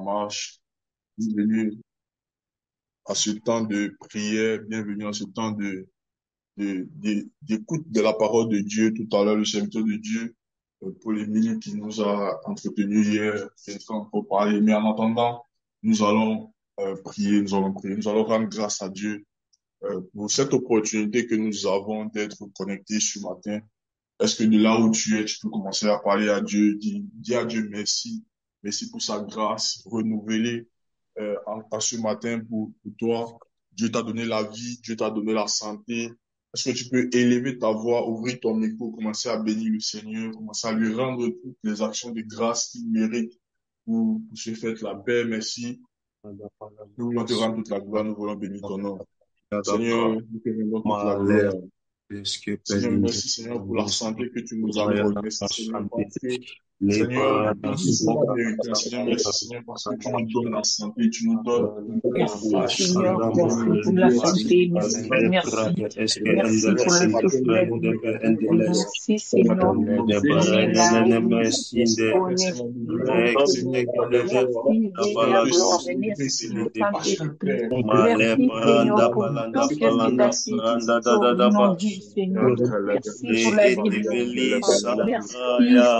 marche. Bienvenue à ce temps de prière, bienvenue à ce temps d'écoute de la parole de Dieu. Tout à l'heure, le serviteur de Dieu, Paul-Émile, qui nous a entretenu hier, pour parler. Mais en attendant, nous allons prier, nous allons rendre grâce à Dieu pour cette opportunité que nous avons d'être connectés ce matin. Est-ce que de là où tu es, tu peux commencer à parler à Dieu, dis à Dieu merci, merci pour sa grâce renouvelée en ce matin pour toi. Dieu t'a donné la vie, Dieu t'a donné la santé. Est-ce que tu peux élever ta voix, ouvrir ton micro, commencer à bénir le Seigneur, commencer à lui rendre toutes les actions de grâce qu'il mérite pour ce fait la paix. Merci. Nous voulons te rendre toute la gloire, nous voulons bénir ton nom. Seigneur, nous te rendons toute la gloire. Seigneur, merci Seigneur pour la santé que tu nous accordes. Merci Seigneur parce que Seigneur, merci pour la vérité. Seigneur, merci Seigneur parce que tu nous donnes la santé, tu nous donnes merci Seigneur, merci pour la santé, merci pour le souffle de vie. Merci Seigneur pour ce là, merci Seigneur pour tout ce que tu as fait au nom du Seigneur. Merci pour la vie de merci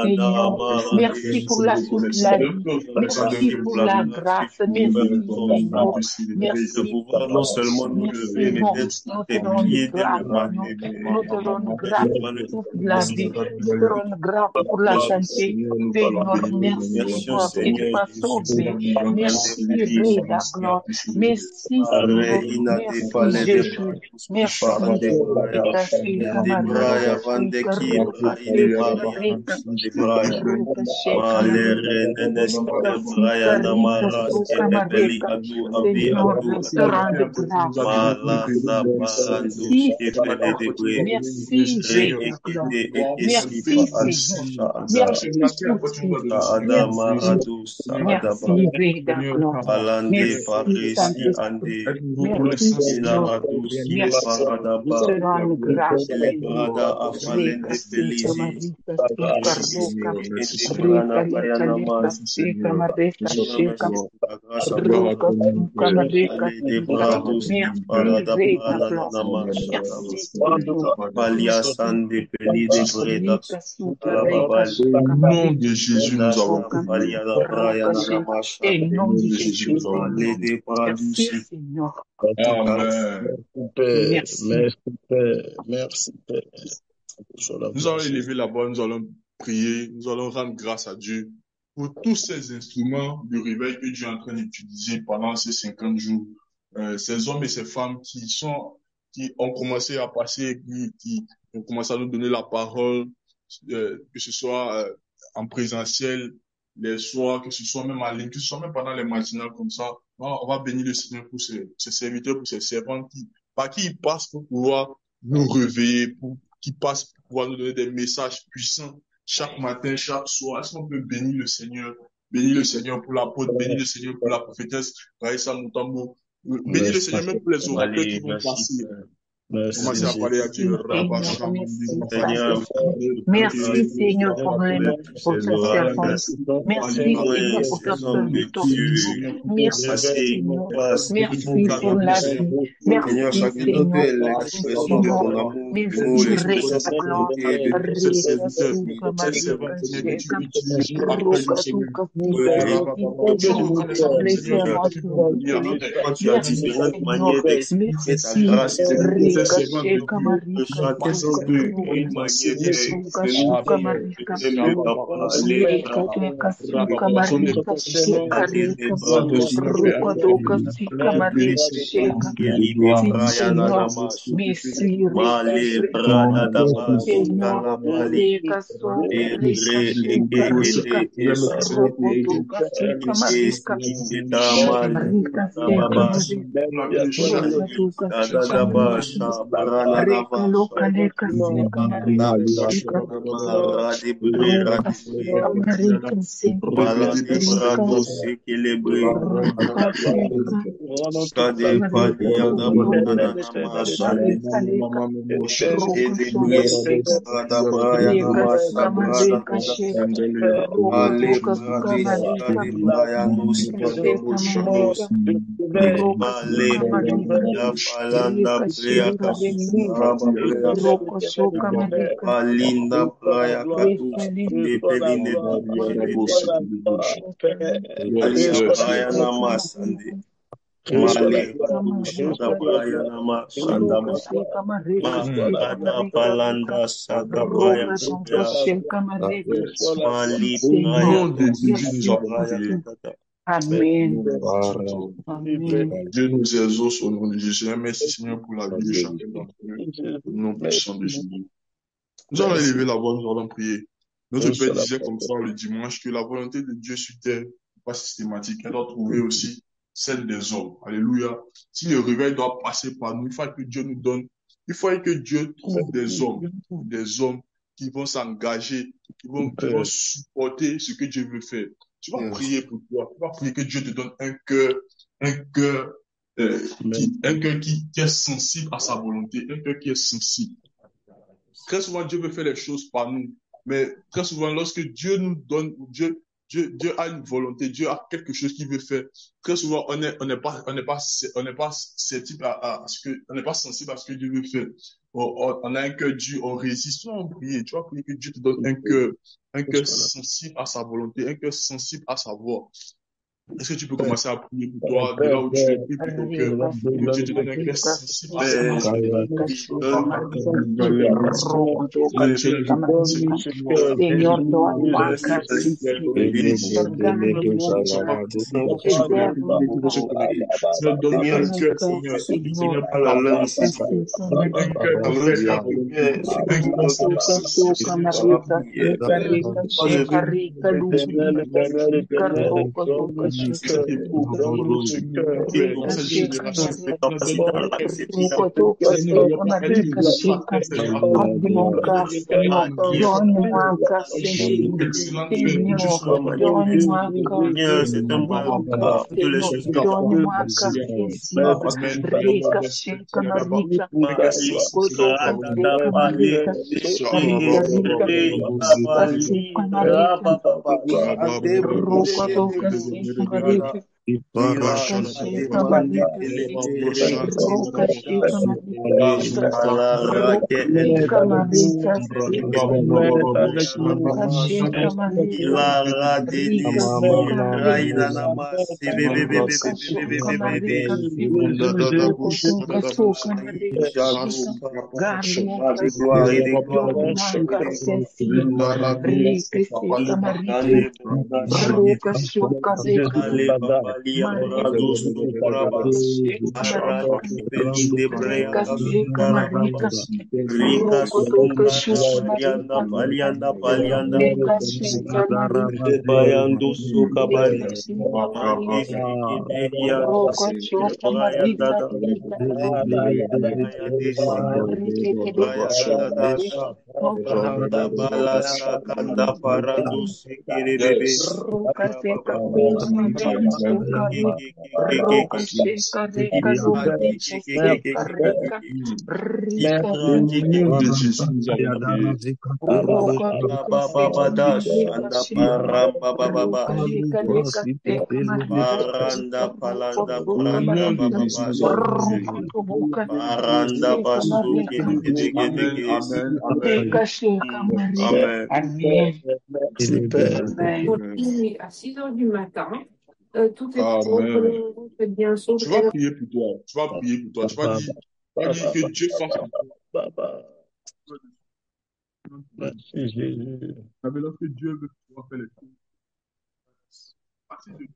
Seigneur, merci pour la soupe de la vie, merci pour la grâce, merci Seigneur, merci non seulement nous lever, mais nous te rendons grâce, nous te rendons grâce pour la vie, nous te rendons grâce pour la santé, Seigneur, merci pour ce que tu m'as sauvé, merci Réda, gloire, merci Seigneur, merci Jésus, merci Au nom de Jésus, nous avons prié. Au nom de Jésus, merci Seigneur. Merci Père. Nous allons élever la voix, nous allons prier, nous allons rendre grâce à Dieu pour tous ces instruments de réveil que Dieu est en train d'utiliser pendant ces 50 jours. Ces hommes et ces femmes qui ont commencé à passer, qui ont commencé à nous donner la parole, que ce soit en présentiel, les soirs, que ce soit même en ligne, que ce soit même pendant les matinales comme ça. On va bénir le Seigneur pour ces serviteurs, pour ces servantes par qui ils passent pour pouvoir nous réveiller, qui passent pour pouvoir nous donner des messages puissants chaque matin, chaque soir. Est-ce qu'on peut bénir le Seigneur? Bénir le Seigneur pour l'apôtre, bénir le Seigneur pour la prophétesse Raïssa Moutambo. Bénir le Seigneur même pour les orateurs qui vont passer. Commencez à parler à Dieu. Merci Seigneur pour ce servant. Merci Seigneur pour ce serviteur. Merci Seigneur. Merci pour la vie. Merci Seigneur. nom de Jésus, nous avons prié. Amen. Dieu nous exauce au nom de Jésus. Merci Seigneur pour la vie de chacun d'entre nous. Au nom puissant de Jésus. Nous allons élever la voix, nous allons prier. Notre Père disait comme ça le dimanche que la volonté de Dieu sur terre n'est pas systématique. Elle doit trouver aussi celle des hommes. Alléluia. Si le réveil doit passer par nous, il faut que Dieu nous donne. Il faut que Dieu trouve des hommes qui vont s'engager, qui vont supporter ce que Dieu veut faire. Tu vas prier pour toi. Tu vas prier que Dieu te donne un cœur qui est sensible à sa volonté, un cœur qui est sensible. Très souvent, Dieu veut faire les choses par nous. Mais très souvent, lorsque Dieu nous donne, Dieu a une volonté, Dieu a quelque chose qu'il veut faire. Très souvent, on n'est pas sensible à ce que Dieu veut faire. On a un cœur dur, on résiste. Tu vas prier que Dieu te donne un cœur sensible à sa volonté, un cœur sensible à sa voix. Est-ce que tu peux commencer à prier pour toi, de là où tu es, prie pour ton cœur, que Dieu te donne un cœur sensible à sa volonté. Seigneur, donne-moi un cœur sensible. Aujourd'hui, à 6 heures du matin, tout est propre, c'est bien sûr. Tu vas prier pour toi. Tu vas prier pour toi. Tu vas dire que Dieu fasse pour toi. Lorsque Dieu veut pouvoir faire les choses, c'est facile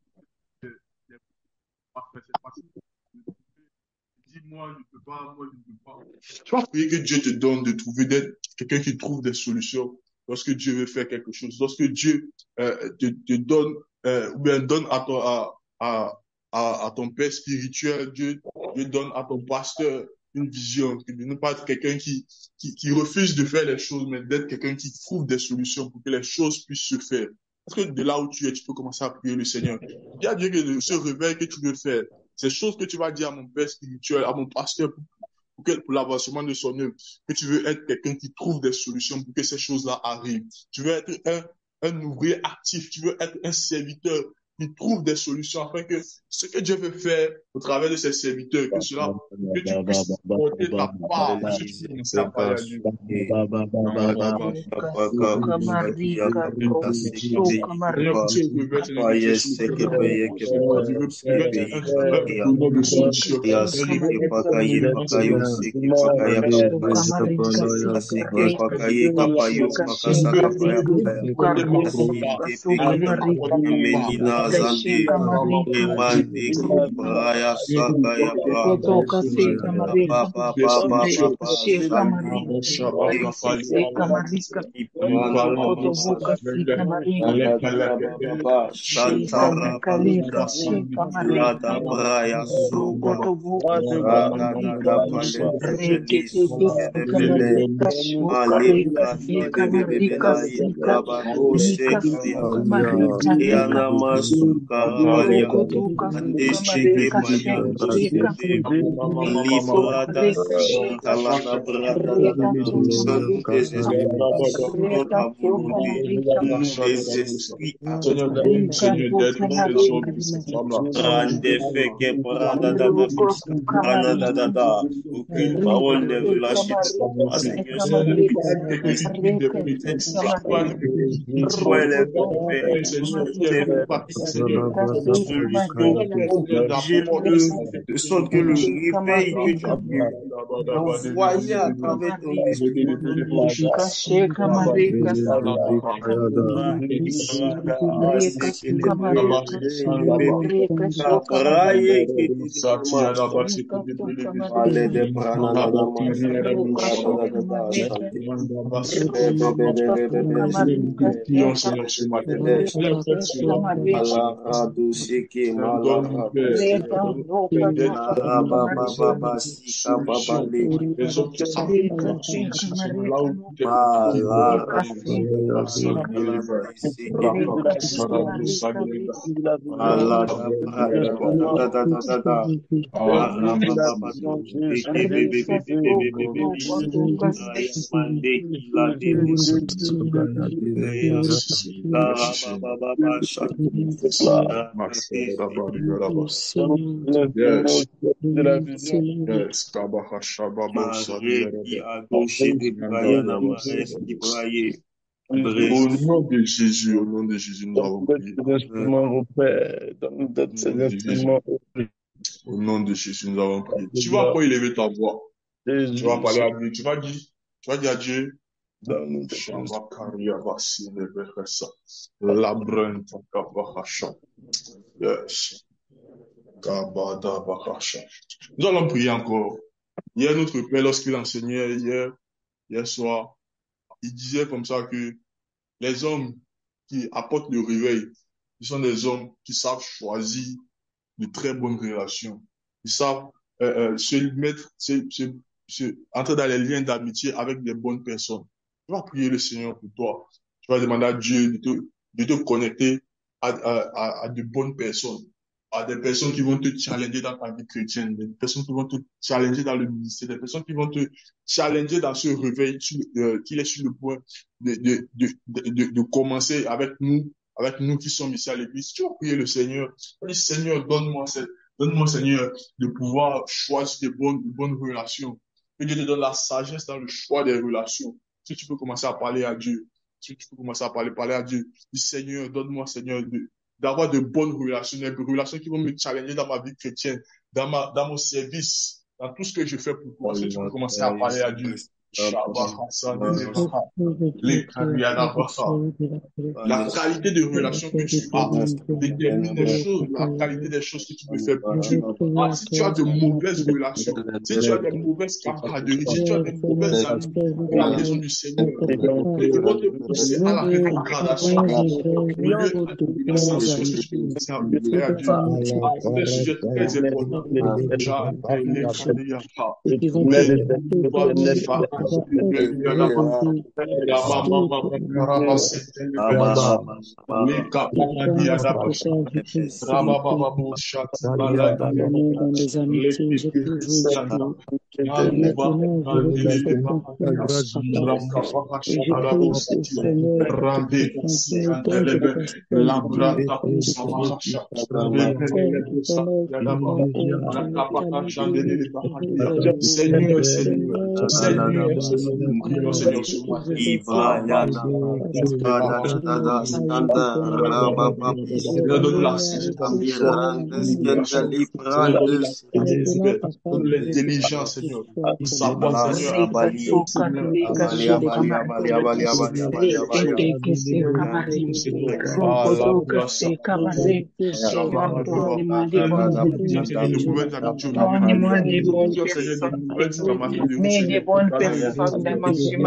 c'est facile. Dis-moi, je ne peux pas, moi, je ne peux pas. Tu vas prier que Dieu te donne de trouver quelqu'un qui trouve des solutions lorsque Dieu veut faire quelque chose. Lorsque Dieu te donne, ou bien donne à ton père spirituel, Dieu donne à ton pasteur une vision, de ne pas être quelqu'un qui refuse de faire les choses, mais d'être quelqu'un qui trouve des solutions pour que les choses puissent se faire. Parce que de là où tu es, tu peux commencer à prier le Seigneur. Dis à Dieu que ce réveil que tu veux faire, ces choses que tu vas dire à mon père spirituel, à mon pasteur, pour l'avancement de son œuvre, que tu veux être quelqu'un qui trouve des solutions pour que ces choses-là arrivent. Tu veux être un ouvrier actif, tu veux être un serviteur qui trouve des solutions afin que ce que Dieu veut faire au travers de ses serviteurs, que tu puisses porter ta part. Est-ce que tu peux commencer à parler à Dieu? Suka marika bro, suka marika. Aucune parole n'est relâchée. De sorte que le réveil que tu peux envoyer à travers ton esprit Au nom de Jésus, nous avons prié. Au nom de Jésus, nous avons prié. Tu vas encore élever ta voix. Tu vas parler à Dieu. Tu vas dire à Dieu. Yes. Nous allons prier encore. Hier, notre Père, lorsqu'il enseignait hier soir, il disait comme ça que les hommes qui apportent le réveil, ce sont des hommes qui savent choisir de très bonnes relations. Ils savent entrer dans les liens d'amitié avec des bonnes personnes. Tu vas prier le Seigneur pour toi. Tu vas demander à Dieu de te connecter à de bonnes personnes, à des personnes qui vont te challenger dans ta vie chrétienne, des personnes qui vont te challenger dans le ministère, des personnes qui vont te challenger dans ce réveil qu'il est sur le point de commencer avec nous qui sommes ici à l'église. Tu vas prier le Seigneur. Tu dis, Seigneur, donne-moi, Seigneur, de pouvoir choisir de bonnes relations. Que Dieu te donne la sagesse dans le choix des relations. Si tu peux commencer à parler à Dieu. Si tu peux commencer à parler à Dieu. Dis, Seigneur, donne-moi, Seigneur, d'avoir de bonnes relations, des relations qui vont me challenger dans ma vie chrétienne, dans mon service, dans tout ce que je fais pour toi. Si tu peux commencer à parler à Dieu. La qualité de relation que tu as détermine les choses, la qualité des choses que tu peux faire pour Dieu. Si tu as de mauvaises relations, si tu as des mauvaises camaraderies, si tu as de mauvaises amies dans la maison du Seigneur, ils vont te pousser à la rétrogradation. Au lieu de l'essentiel que tu peux faire à Dieu. C'est un sujet très important. Seigneur, donne-nous la l'intelligence, Seigneur. Savoir, Seigneur, des bonnes personnes dans ma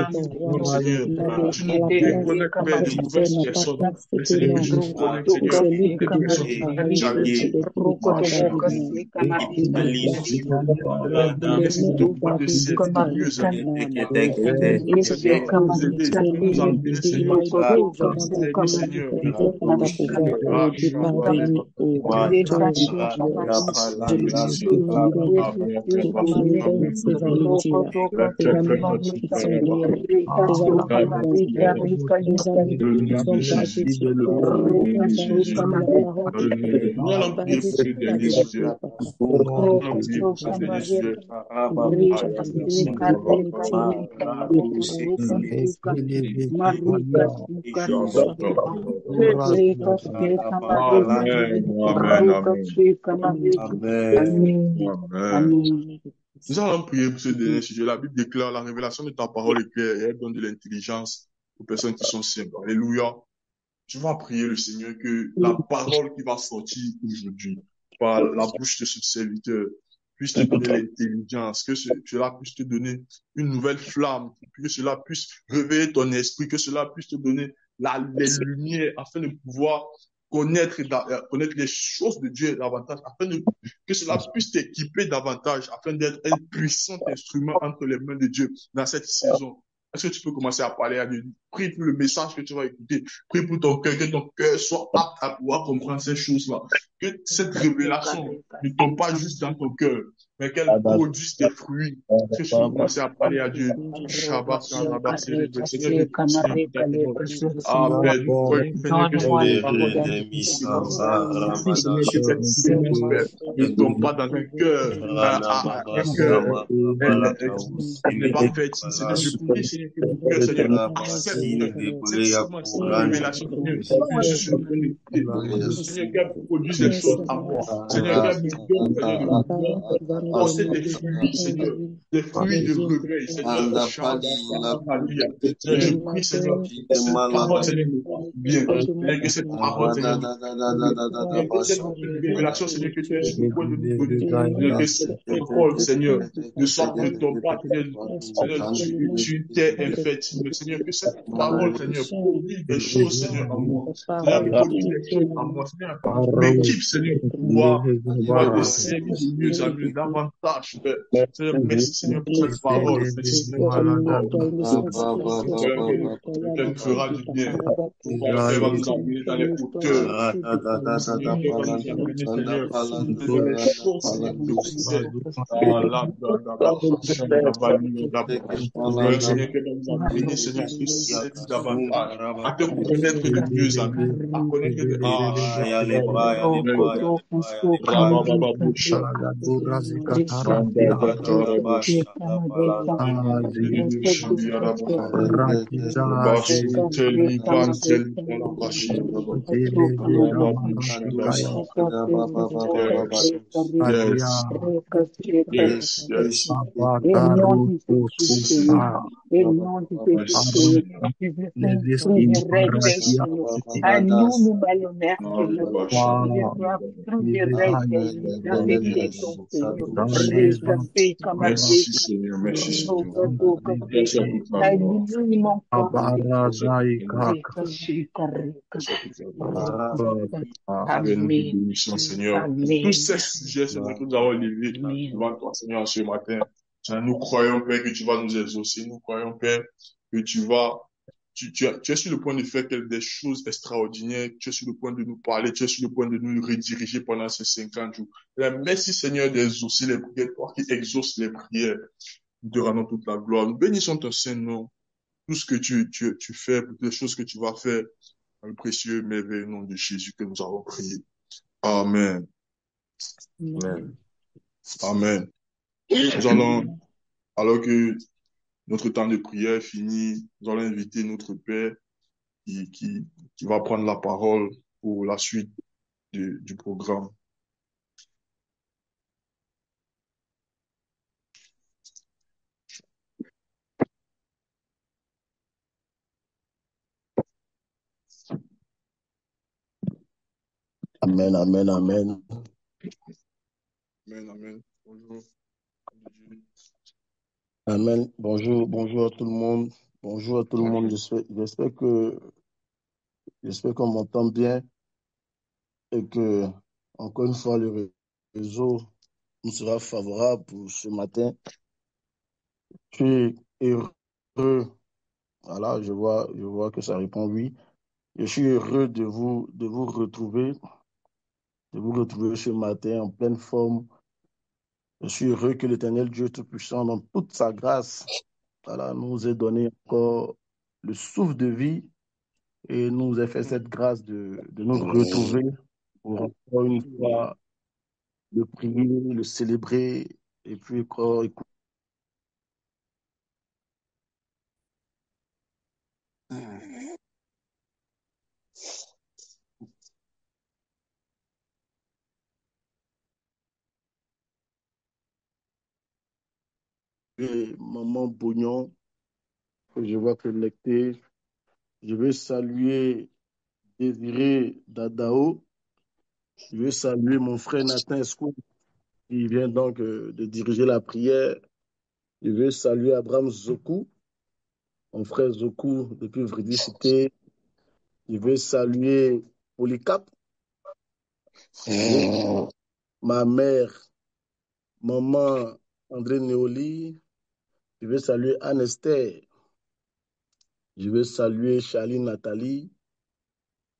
Nous allons prier pour ce dernier sujet. La Bible déclare la révélation de ta parole est claire et elle donne de l'intelligence aux personnes qui sont simples. Alléluia. Tu vas prier le Seigneur que la parole qui va sortir aujourd'hui par la bouche de ce serviteur puisse te donner l'intelligence, que cela puisse te donner une nouvelle flamme, que cela puisse réveiller ton esprit, que cela puisse te donner les lumières afin de pouvoir connaître les choses de Dieu davantage, que cela puisse t'équiper davantage afin d'être un puissant instrument entre les mains de Dieu dans cette saison. Est-ce que tu peux commencer à parler à Dieu? Prie pour le message que tu vas écouter. Prie pour ton cœur, que ton cœur soit apte à pouvoir comprendre ces choses-là. Que cette révélation ne tombe pas juste dans ton cœur, mais qu'elle produise des fruits. Est-ce que tu peux commencer à parler à Dieu? Shabbat, Shabbat, Seigneur, Amen. Ne tombe pas dans un cœur, elle n'est pas faite. Seigneur, je prie, Seigneur, que mon cœur, Seigneur, accepte cette révélation, Seigneur, qu'elle produise des choses à moi. Seigneur, qu'elle me donne, Seigneur, de porter des fruits, Seigneur, des fruits de réveil, Seigneur. Je prie, Seigneur, que cette parole, Seigneur, me fasse bien. Que cette parole, Seigneur, que cette révélation, Seigneur, que tu es sur le point de nous donner, que cette parole, Seigneur, ne sorte de ton pas, Seigneur, tu t'es infectible, Seigneur, que cette parole, Seigneur, produise des choses, Seigneur, en moi. Seigneur, produise des choses en moi, Seigneur, m'équipe, Seigneur, pour pouvoir te servir de mieux en mieux, davantage, Seigneur, merci, Seigneur, pour cette parole, merci, Seigneur, qu'elle nous fera du bien, elle va nous amener dans les hauteurs, Seigneur, elle va nous amener, Seigneur, dans les choses, Seigneur, Seigneur, que nous avons béni, Seigneur, davantage, à te connaître de mieux en mieux, à connaître de Yes, yes. Et non de Jésus-Christ, et non de Jésus-Christ, tu veux faire un privilège, Seigneur. À nous, nous malhonneurs, Seigneur. Tu veux faire un privilège, avec ton Seigneur. Récapé, comme un Merci Seigneur, merci Seigneur. Merci à toute la gloire. Bénédiction, Seigneur. Tous ces sujets, Seigneur, que nous avons élevés devant toi, Seigneur, ce matin. Seigneur, nous croyons, Père, que tu vas nous exaucer. Nous croyons, Père, que tu es sur le point de faire des choses extraordinaires. Tu es sur le point de nous parler. Tu es sur le point de nous rediriger pendant ces 50 jours. Merci, Seigneur, d'exaucer les prières. Toi qui exauces les prières, nous te rendons toute la gloire. Nous bénissons ton Saint-Nom. Tout ce que tu fais, toutes les choses que tu vas faire, dans le précieux, merveilleux nom de Jésus que nous avons prié. Amen. Amen. Amen. Nous allons, alors que notre temps de prière est fini, nous allons inviter notre Père qui va prendre la parole pour la suite du programme. Amen, amen, amen. Amen, amen. Bonjour. Amen. Bonjour, bonjour à tout le monde. Bonjour à tout le monde. J'espère qu'on m'entend bien et que, encore une fois, le réseau nous sera favorable pour ce matin. Je suis heureux. Voilà, je vois que ça répond oui. Je suis heureux de vous retrouver ce matin en pleine forme. Je suis heureux que l'Éternel Dieu Tout-Puissant, dans toute sa grâce, voilà, nous ait donné encore le souffle de vie et nous ait fait cette grâce de nous retrouver pour encore une fois le prier, le célébrer et puis encore écouter Maman Bognon, que je vois connecté. Je veux saluer Désiré Dadao. Je veux saluer mon frère Nathan Escou, qui vient donc de diriger la prière. Je veux saluer Abraham Zoku, mon frère Zoku depuis Vridi Cité. Je veux saluer Polycap, ma mère, maman André Néoli. Je veux saluer Anne Esther. Je veux saluer Charline Nathalie.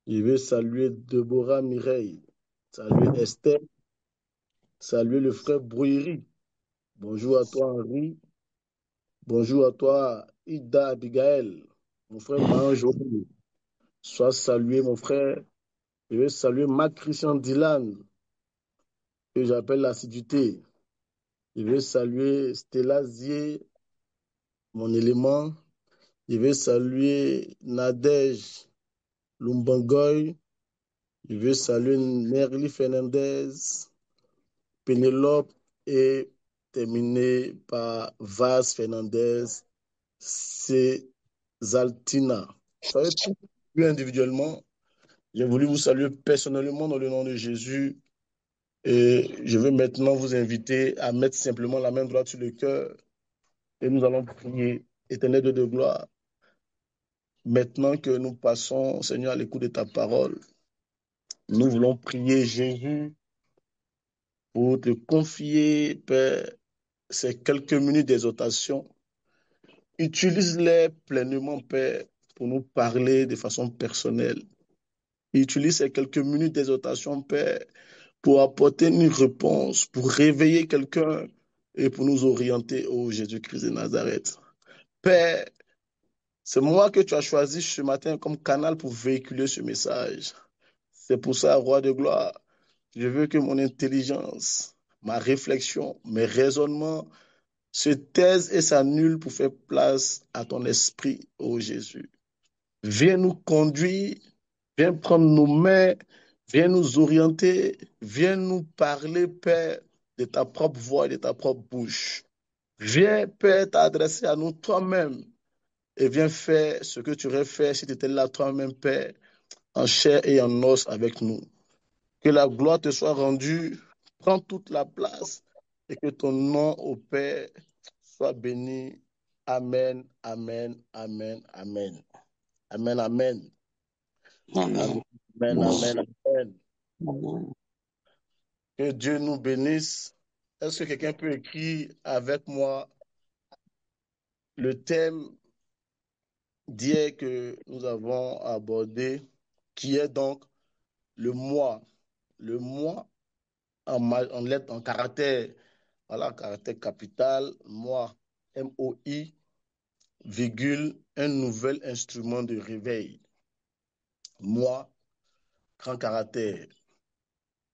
Je veux saluer Deborah Mireille. Saluer Esther. Saluer le frère Brouillerie. Bonjour à toi, Henri. Bonjour à toi, Ida Abigail. Mon frère Manjo. Sois salué, mon frère. Je veux saluer Marc Christian Dylan, que j'appelle l'assiduité. Je veux saluer Stella Zier, mon élément. Je veux saluer Nadège Lumbangoy. Je veux saluer Nerly Fernandez, Pénélope et terminer par Vaz Fernandez, c'est Zaltina. Vous savez, tout individuellement, j'ai voulu vous saluer personnellement dans le nom de Jésus. Et je veux maintenant vous inviter à mettre simplement la main droite sur le cœur et nous allons prier. Éternel Dieu de gloire, maintenant que nous passons, Seigneur, à l'écoute de ta parole, nous voulons prier Jésus pour te confier, Père, ces quelques minutes d'exhortation. Utilise-les pleinement, Père, pour nous parler de façon personnelle. Utilise ces quelques minutes d'exhortation, Père, pour apporter une réponse, pour réveiller quelqu'un et pour nous orienter au Jésus-Christ de Nazareth. Père, c'est moi que tu as choisi ce matin comme canal pour véhiculer ce message. C'est pour ça, Roi de gloire, je veux que mon intelligence, ma réflexion, mes raisonnements se taisent et s'annulent pour faire place à ton esprit, ô Jésus. Viens nous conduire, viens prendre nos mains, viens nous orienter, viens nous parler, Père, de ta propre voix et de ta propre bouche. Viens, Père, t'adresser à nous toi-même et viens faire ce que tu aurais fait si tu étais là toi-même, Père, en chair et en os avec nous. Que la gloire te soit rendue, prends toute la place et que ton nom, ô Père, soit béni. Amen, amen, amen, amen. Amen, amen. Amen, amen, amen, amen. Que Dieu nous bénisse. Est-ce que quelqu'un peut écrire avec moi le thème d'hier que nous avons abordé, qui est donc le moi. Le moi en lettres, en caractère, voilà, caractère capital, moi, M-O-I, virgule, un nouvel instrument de réveil. Moi, grand caractère,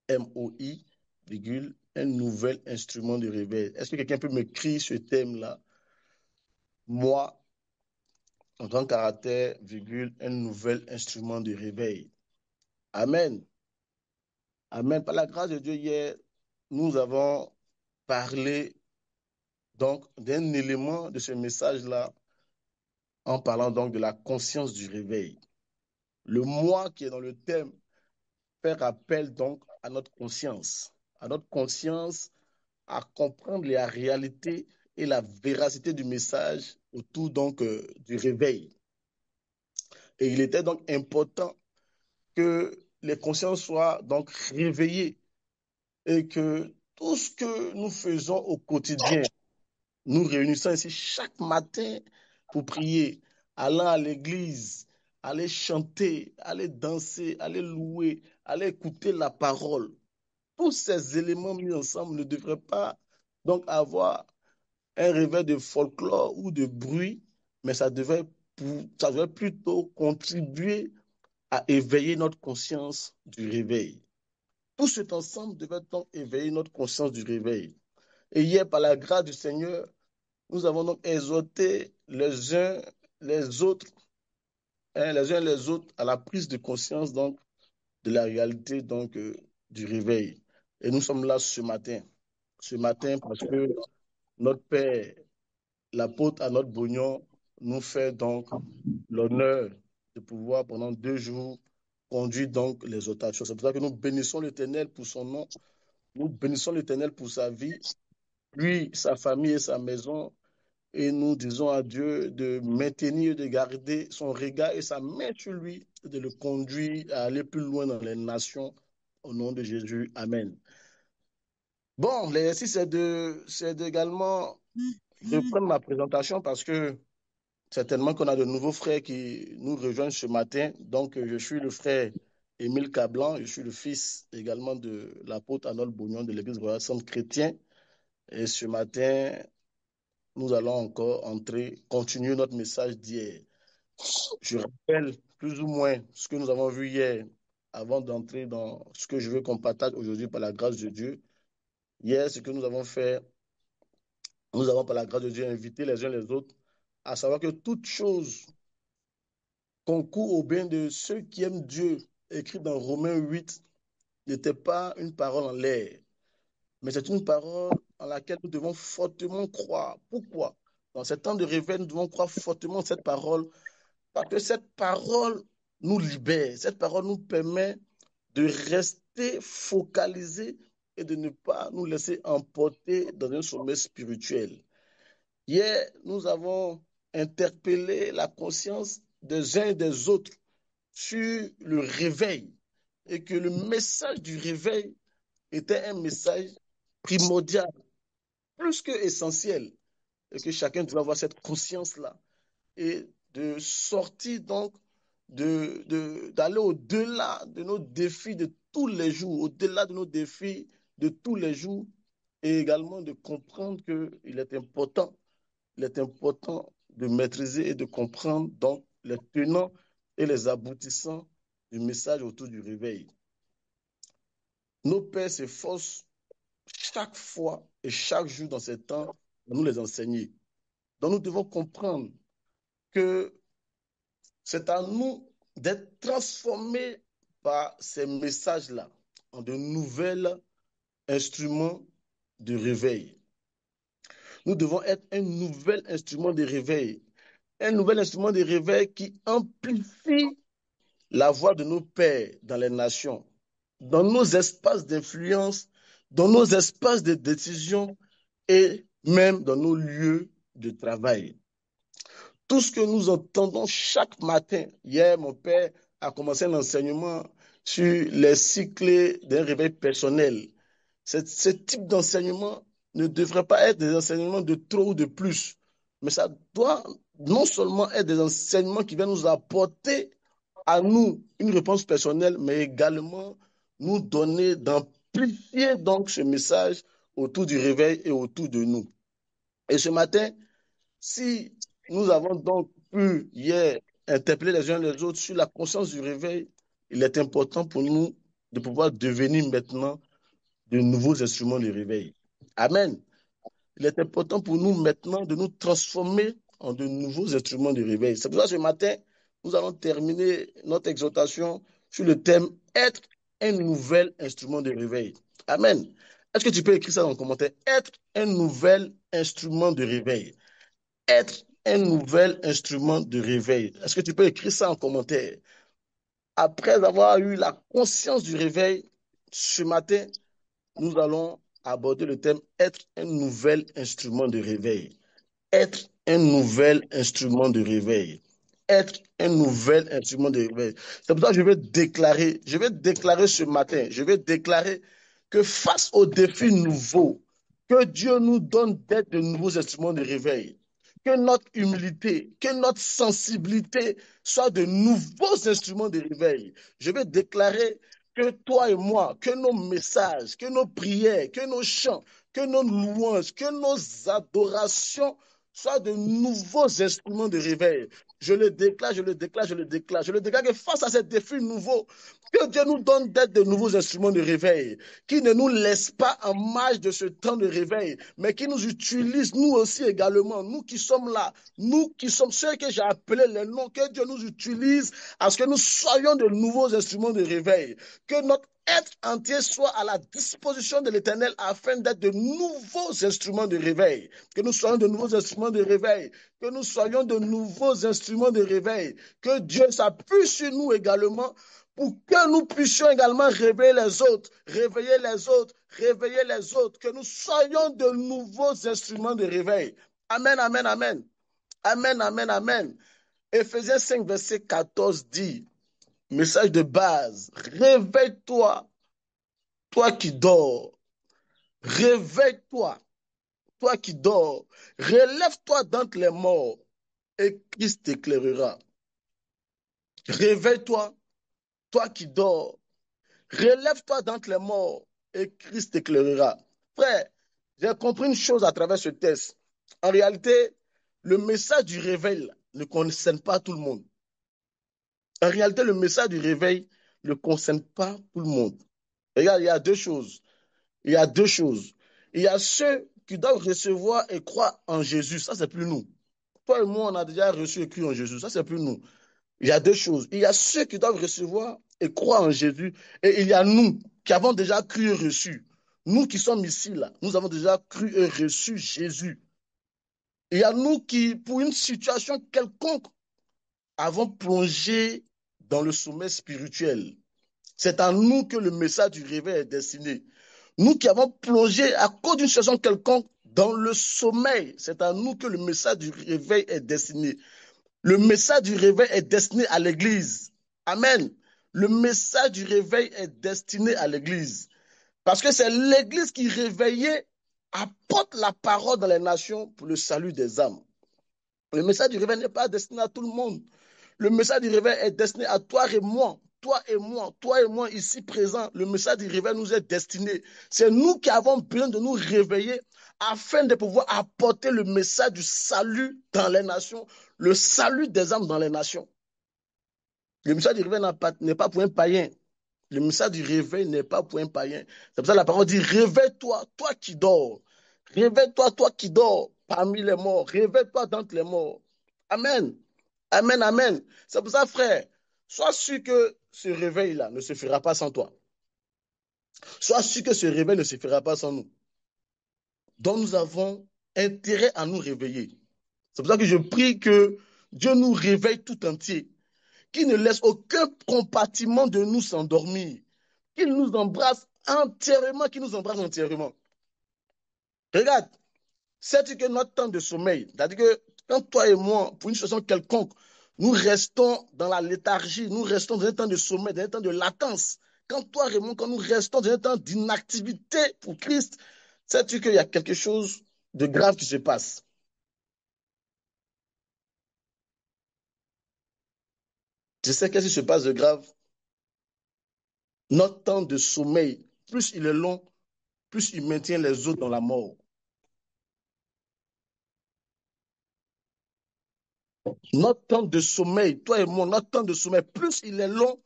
M-O-I, virgule, un nouvel instrument de réveil. Est-ce que quelqu'un peut m'écrire ce thème-là? Moi, en grand caractère, virgule, un nouvel instrument de réveil. Amen. Amen. Par la grâce de Dieu, hier, nous avons parlé donc d'un élément de ce message-là en parlant donc de la conscience du réveil. Le moi qui est dans le thème fait appel donc à notre conscience, à comprendre la réalité et la véracité du message autour donc du réveil. Et il était donc important que les consciences soient donc réveillées et que tout ce que nous faisons au quotidien, nous réunissons ici chaque matin pour prier, allant à l'église, aller chanter, aller danser, aller louer, aller écouter la parole. Tous ces éléments mis ensemble ne devraient pas donc avoir un réveil de folklore ou de bruit, mais ça devrait plutôt contribuer à éveiller notre conscience du réveil. Tout cet ensemble devait donc éveiller notre conscience du réveil. Et hier, par la grâce du Seigneur, nous avons donc exhorté les uns les autres, les uns les autres à la prise de conscience donc de la réalité donc du réveil. Et nous sommes là ce matin parce que notre Père, l'apôtre Arnold Bognon, nous fait donc l'honneur de pouvoir pendant 2 jours conduire donc les exhortations. C'est pour ça que nous bénissons l'Éternel pour son nom, nous bénissons l'Éternel pour sa vie, lui, sa famille et sa maison. Et nous disons à Dieu de maintenir, de garder son regard et sa main sur lui, de le conduire à aller plus loin dans les nations. Au nom de Jésus, Amen. Bon, l'exercice, c'est également de prendre ma présentation parce que certainement qu'on a de nouveaux frères qui nous rejoignent ce matin. Donc, je suis le frère Émile Cablan, je suis le fils également de l'apôtre Arnold Bognon de l'Église royale centre chrétien. Et ce matin, nous allons encore continuer notre message d'hier. Je rappelle plus ou moins ce que nous avons vu hier avant d'entrer dans ce que je veux qu'on partage aujourd'hui par la grâce de Dieu. Hier, ce que nous avons fait, nous avons par la grâce de Dieu invité les uns les autres à savoir que toute chose concourt au bien de ceux qui aiment Dieu, écrit dans Romains 8, n'était pas une parole en l'air, mais c'est une parole en laquelle nous devons fortement croire. Pourquoi? Dans ces temps de réveil, nous devons croire fortement cette parole, parce que cette parole nous libère, cette parole nous permet de rester focalisés et de ne pas nous laisser emporter dans un sommet spirituel. Hier, nous avons interpellé la conscience des uns et des autres sur le réveil et que le message du réveil était un message primordial, plus que essentiel, et que chacun doit avoir cette conscience-là et de sortir donc, d'aller au-delà de nos défis de tous les jours, au-delà de nos défis de tous les jours, et également de comprendre qu'il est important de maîtriser et de comprendre donc les tenants et les aboutissants du message autour du réveil. Nos pères s'efforcent chaque fois et chaque jour dans ces temps de nous les enseigner. Donc nous devons comprendre que c'est à nous d'être transformés par ces messages-là en de nouveaux instruments de réveil. Nous devons être un nouvel instrument de réveil. Un nouvel instrument de réveil qui amplifie la voix de nos pères dans les nations, dans nos espaces d'influence, dans nos espaces de décision et même dans nos lieux de travail. Tout ce que nous entendons chaque matin, hier, mon père a commencé un enseignement sur les cycles d'un réveil personnel. Ce type d'enseignement ne devrait pas être des enseignements de trop ou de plus, mais ça doit non seulement être des enseignements qui viennent nous apporter à nous une réponse personnelle, mais également nous donner d'amplifier donc ce message autour du réveil et autour de nous. Et ce matin, si nous avons donc pu hier interpeller les uns les autres sur la conscience du réveil, il est important pour nous de pouvoir devenir maintenant de nouveaux instruments de réveil. Amen. Il est important pour nous maintenant de nous transformer en de nouveaux instruments de réveil. C'est pour ça que ce matin, nous allons terminer notre exhortation sur le thème « Être un nouvel instrument de réveil ». Amen. Est-ce que tu peux écrire ça dans le commentaire? Être un nouvel instrument de réveil. Être un nouvel instrument de réveil. Est-ce que tu peux écrire ça en commentaire? Après avoir eu la conscience du réveil, ce matin, nous allons aborder le thème « Être un nouvel instrument de réveil ». Être un nouvel instrument de réveil. Être un nouvel instrument de réveil. C'est pour ça que je vais déclarer ce matin, je vais déclarer que face aux défis nouveaux, que Dieu nous donne d'être de nouveaux instruments de réveil. Que notre humilité, que notre sensibilité soient de nouveaux instruments de réveil. Je vais déclarer que toi et moi, que nos messages, que nos prières, que nos chants, que nos louanges, que nos adorations soient de nouveaux instruments de réveil. Je le déclare, je le déclare, je le déclare. Je le déclare que face à ces défis nouveaux, que Dieu nous donne d'être de nouveaux instruments de réveil, qui ne nous laisse pas en marge de ce temps de réveil, mais qui nous utilise, nous aussi également, nous qui sommes là, nous qui sommes ceux que j'ai appelés les noms, que Dieu nous utilise à ce que nous soyons de nouveaux instruments de réveil, que notre être entier soit à la disposition de l'Éternel afin d'être de nouveaux instruments de réveil, que nous soyons de nouveaux instruments de réveil, que nous soyons de nouveaux instruments de réveil, que Dieu s'appuie sur nous également pour que nous puissions également réveiller les autres, réveiller les autres, réveiller les autres, que nous soyons de nouveaux instruments de réveil. Amen, amen, amen. Amen, amen, amen. Éphésiens 5, verset 14 dit, message de base, réveille-toi, toi qui dors. Réveille-toi, toi qui dors. Relève-toi d'entre les morts et Christ t'éclairera. Réveille-toi, toi qui dors. Relève-toi d'entre les morts et Christ t'éclairera. Frère, j'ai compris une chose à travers ce texte. En réalité, le message du réveil ne concerne pas tout le monde. En réalité, le message du réveil ne concerne pas tout le monde. Regarde, il y a deux choses. Il y a deux choses. Il y a ceux qui doivent recevoir et croire en Jésus. Ça, c'est plus nous. Toi et moi, on a déjà reçu et cru en Jésus. Ça, c'est plus nous. Il y a deux choses. Il y a ceux qui doivent recevoir et croire en Jésus. Et il y a nous qui avons déjà cru et reçu. Nous qui sommes ici, là, nous avons déjà cru et reçu Jésus. Il y a nous qui, pour une situation quelconque, avons plongé dans le sommet spirituel. C'est à nous que le message du réveil est destiné. Nous qui avons plongé à cause d'une situation quelconque dans le sommeil, c'est à nous que le message du réveil est destiné. Le message du réveil est destiné à l'Église. Amen. Le message du réveil est destiné à l'Église. Parce que c'est l'Église qui, réveillée, apporte la parole dans les nations pour le salut des âmes. Le message du réveil n'est pas destiné à tout le monde. Le message du réveil est destiné à toi et moi. Toi et moi ici présents, le message du réveil nous est destiné. C'est nous qui avons besoin de nous réveiller afin de pouvoir apporter le message du salut dans les nations, le salut des âmes dans les nations. Le message du réveil n'est pas pour un païen. Le message du réveil n'est pas pour un païen. C'est pour ça que la parole dit, réveille-toi, toi qui dors. Réveille-toi, toi qui dors parmi les morts. Réveille-toi d'entre les morts. Amen. Amen, amen. C'est pour ça, frère, sois sûr que ce réveil-là ne se fera pas sans toi. Sois sûr que ce réveil ne se fera pas sans nous. Donc nous avons intérêt à nous réveiller. C'est pour ça que je prie que Dieu nous réveille tout entier, qu'il ne laisse aucun compartiment de nous s'endormir, qu'il nous embrasse entièrement, qu'il nous embrasse entièrement. Regarde, sais-tu que notre temps de sommeil, c'est-à-dire que quand toi et moi, pour une situation quelconque, nous restons dans la léthargie, nous restons dans un temps de sommeil, dans un temps de latence. Quand toi, Raymond, quand nous restons dans un temps d'inactivité pour Christ, sais-tu qu'il y a quelque chose de grave qui se passe? Tu sais qu'est-ce qui se passe de grave? Notre temps de sommeil, plus il est long, plus il maintient les autres dans la mort. Notre temps de sommeil, toi et moi, notre temps de sommeil, plus il est long,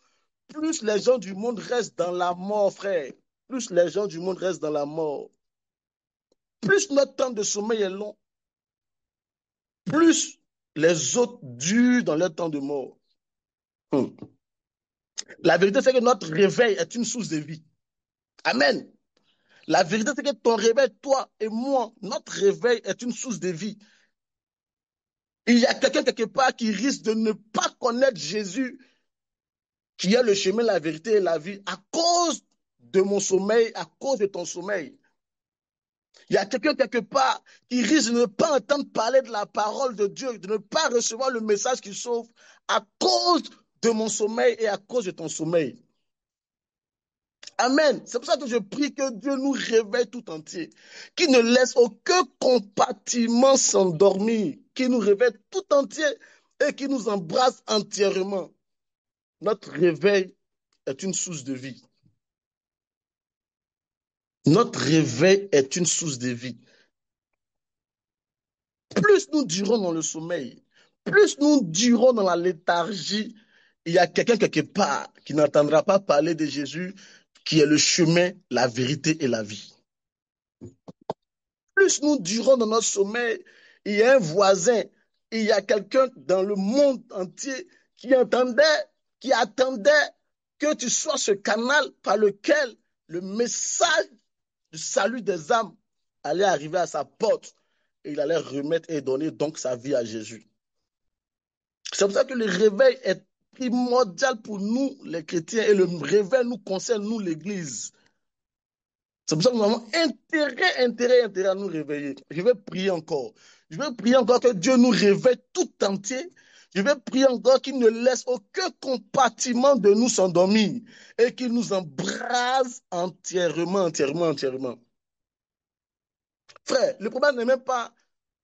plus les gens du monde restent dans la mort, frère. Plus les gens du monde restent dans la mort. Plus notre temps de sommeil est long, plus les autres durent dans leur temps de mort. La vérité, c'est que notre réveil est une source de vie. Amen. La vérité, c'est que ton réveil, toi et moi, notre réveil est une source de vie. Il y a quelqu'un quelque part qui risque de ne pas connaître Jésus, qui est le chemin, la vérité et la vie, à cause de mon sommeil, à cause de ton sommeil. Il y a quelqu'un quelque part qui risque de ne pas entendre parler de la parole de Dieu, de ne pas recevoir le message qui sauve à cause de mon sommeil et à cause de ton sommeil. Amen. C'est pour ça que je prie que Dieu nous réveille tout entier, qu'il ne laisse aucun compartiment s'endormir, qu'il nous réveille tout entier et qu'il nous embrasse entièrement. Notre réveil est une source de vie. Notre réveil est une source de vie. Plus nous durons dans le sommeil, plus nous durons dans la léthargie, il y a quelqu'un quelque part qui n'entendra pas parler de Jésus, qui est le chemin, la vérité et la vie. Plus nous durons dans notre sommeil, il y a un voisin, il y a quelqu'un dans le monde entier qui attendait que tu sois ce canal par lequel le message du salut des âmes allait arriver à sa porte et il allait remettre et donner donc sa vie à Jésus. C'est pour ça que le réveil est primordial pour nous, les chrétiens, et le réveil nous concerne, nous, l'Église. C'est pour ça que nous avons intérêt à nous réveiller. Je vais prier encore. Je vais prier encore que Dieu nous réveille tout entier. Je vais prier encore qu'il ne laisse aucun compartiment de nous s'endormir et qu'il nous embrase entièrement. Frère, le problème n'est même pas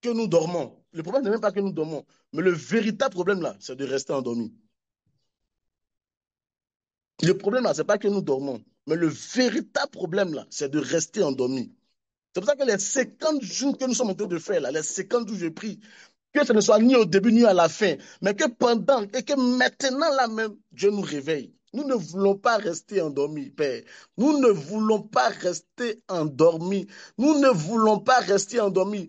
que nous dormons. Le problème n'est même pas que nous dormons. Mais le véritable problème là, c'est de rester endormi. Le problème là, c'est pas que nous dormons. Mais le véritable problème là, c'est de rester endormi. C'est pour ça que les 50 jours que nous sommes en train de faire là, les 50 jours, je prie, que ce ne soit ni au début ni à la fin, mais que pendant et que maintenant là même, Dieu nous réveille. Nous ne voulons pas rester endormis, Père. Nous ne voulons pas rester endormis. Nous ne voulons pas rester endormis.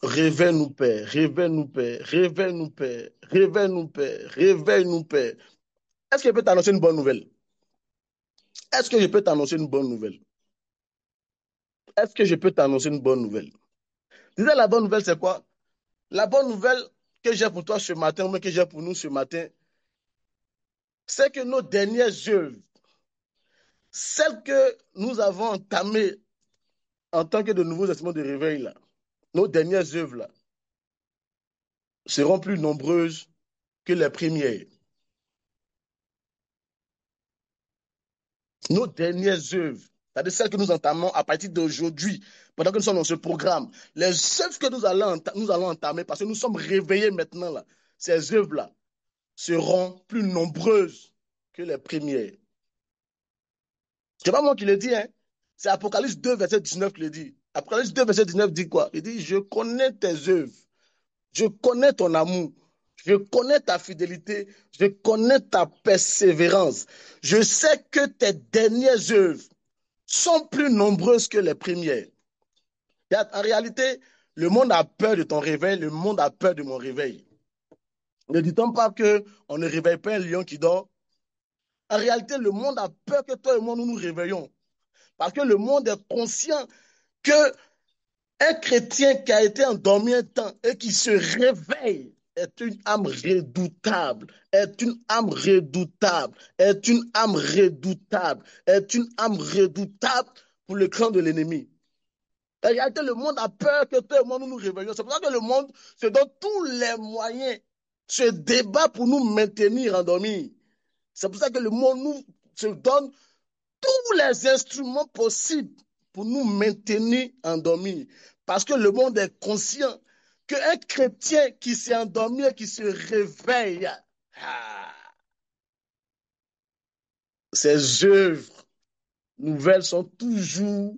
Réveille-nous, Père. Réveille-nous, Père. Réveille-nous, Père. Réveille-nous, Père. Réveille-nous, Père. Est-ce que je peux t'annoncer une bonne nouvelle? Est-ce que je peux t'annoncer une bonne nouvelle? Est-ce que je peux t'annoncer une bonne nouvelle? Disais, la bonne nouvelle, c'est quoi? La bonne nouvelle que j'ai pour toi ce matin, ou que j'ai pour nous ce matin, c'est que nos dernières œuvres, celles que nous avons entamées en tant que de nouveaux instruments de réveil, là, nos dernières œuvres là, seront plus nombreuses que les premières. Nos dernières œuvres, c'est-à-dire celles que nous entamons à partir d'aujourd'hui, pendant que nous sommes dans ce programme, les œuvres que nous allons entamer, parce que nous sommes réveillés maintenant, là, ces œuvres-là seront plus nombreuses que les premières. C'est pas moi qui le dis, hein. C'est Apocalypse 2, verset 19 qui le dit. Apocalypse 2, verset 19 dit quoi? Il dit, je connais tes œuvres, je connais ton amour, Je connais ta fidélité, je connais ta persévérance. Je sais que tes dernières œuvres sont plus nombreuses que les premières. En réalité, le monde a peur de ton réveil, le monde a peur de mon réveil. Ne dit-on pas qu'on ne réveille pas un lion qui dort? En réalité, le monde a peur que toi et moi, nous nous réveillons. Parce que le monde est conscient que un chrétien qui a été endormi un temps et qui se réveille est une âme redoutable, est une âme redoutable, est une âme redoutable, est une âme redoutable pour le clan de l'ennemi. En réalité, le monde a peur que toi et moi nous nous réveillons. C'est pour ça que le monde se donne tous les moyens, se débat pour nous maintenir endormis. C'est pour ça que le monde nous se donne tous les instruments possibles pour nous maintenir endormis. Parce que le monde est conscient qu'un chrétien qui s'est endormi et qui se réveille, ses œuvres nouvelles sont toujours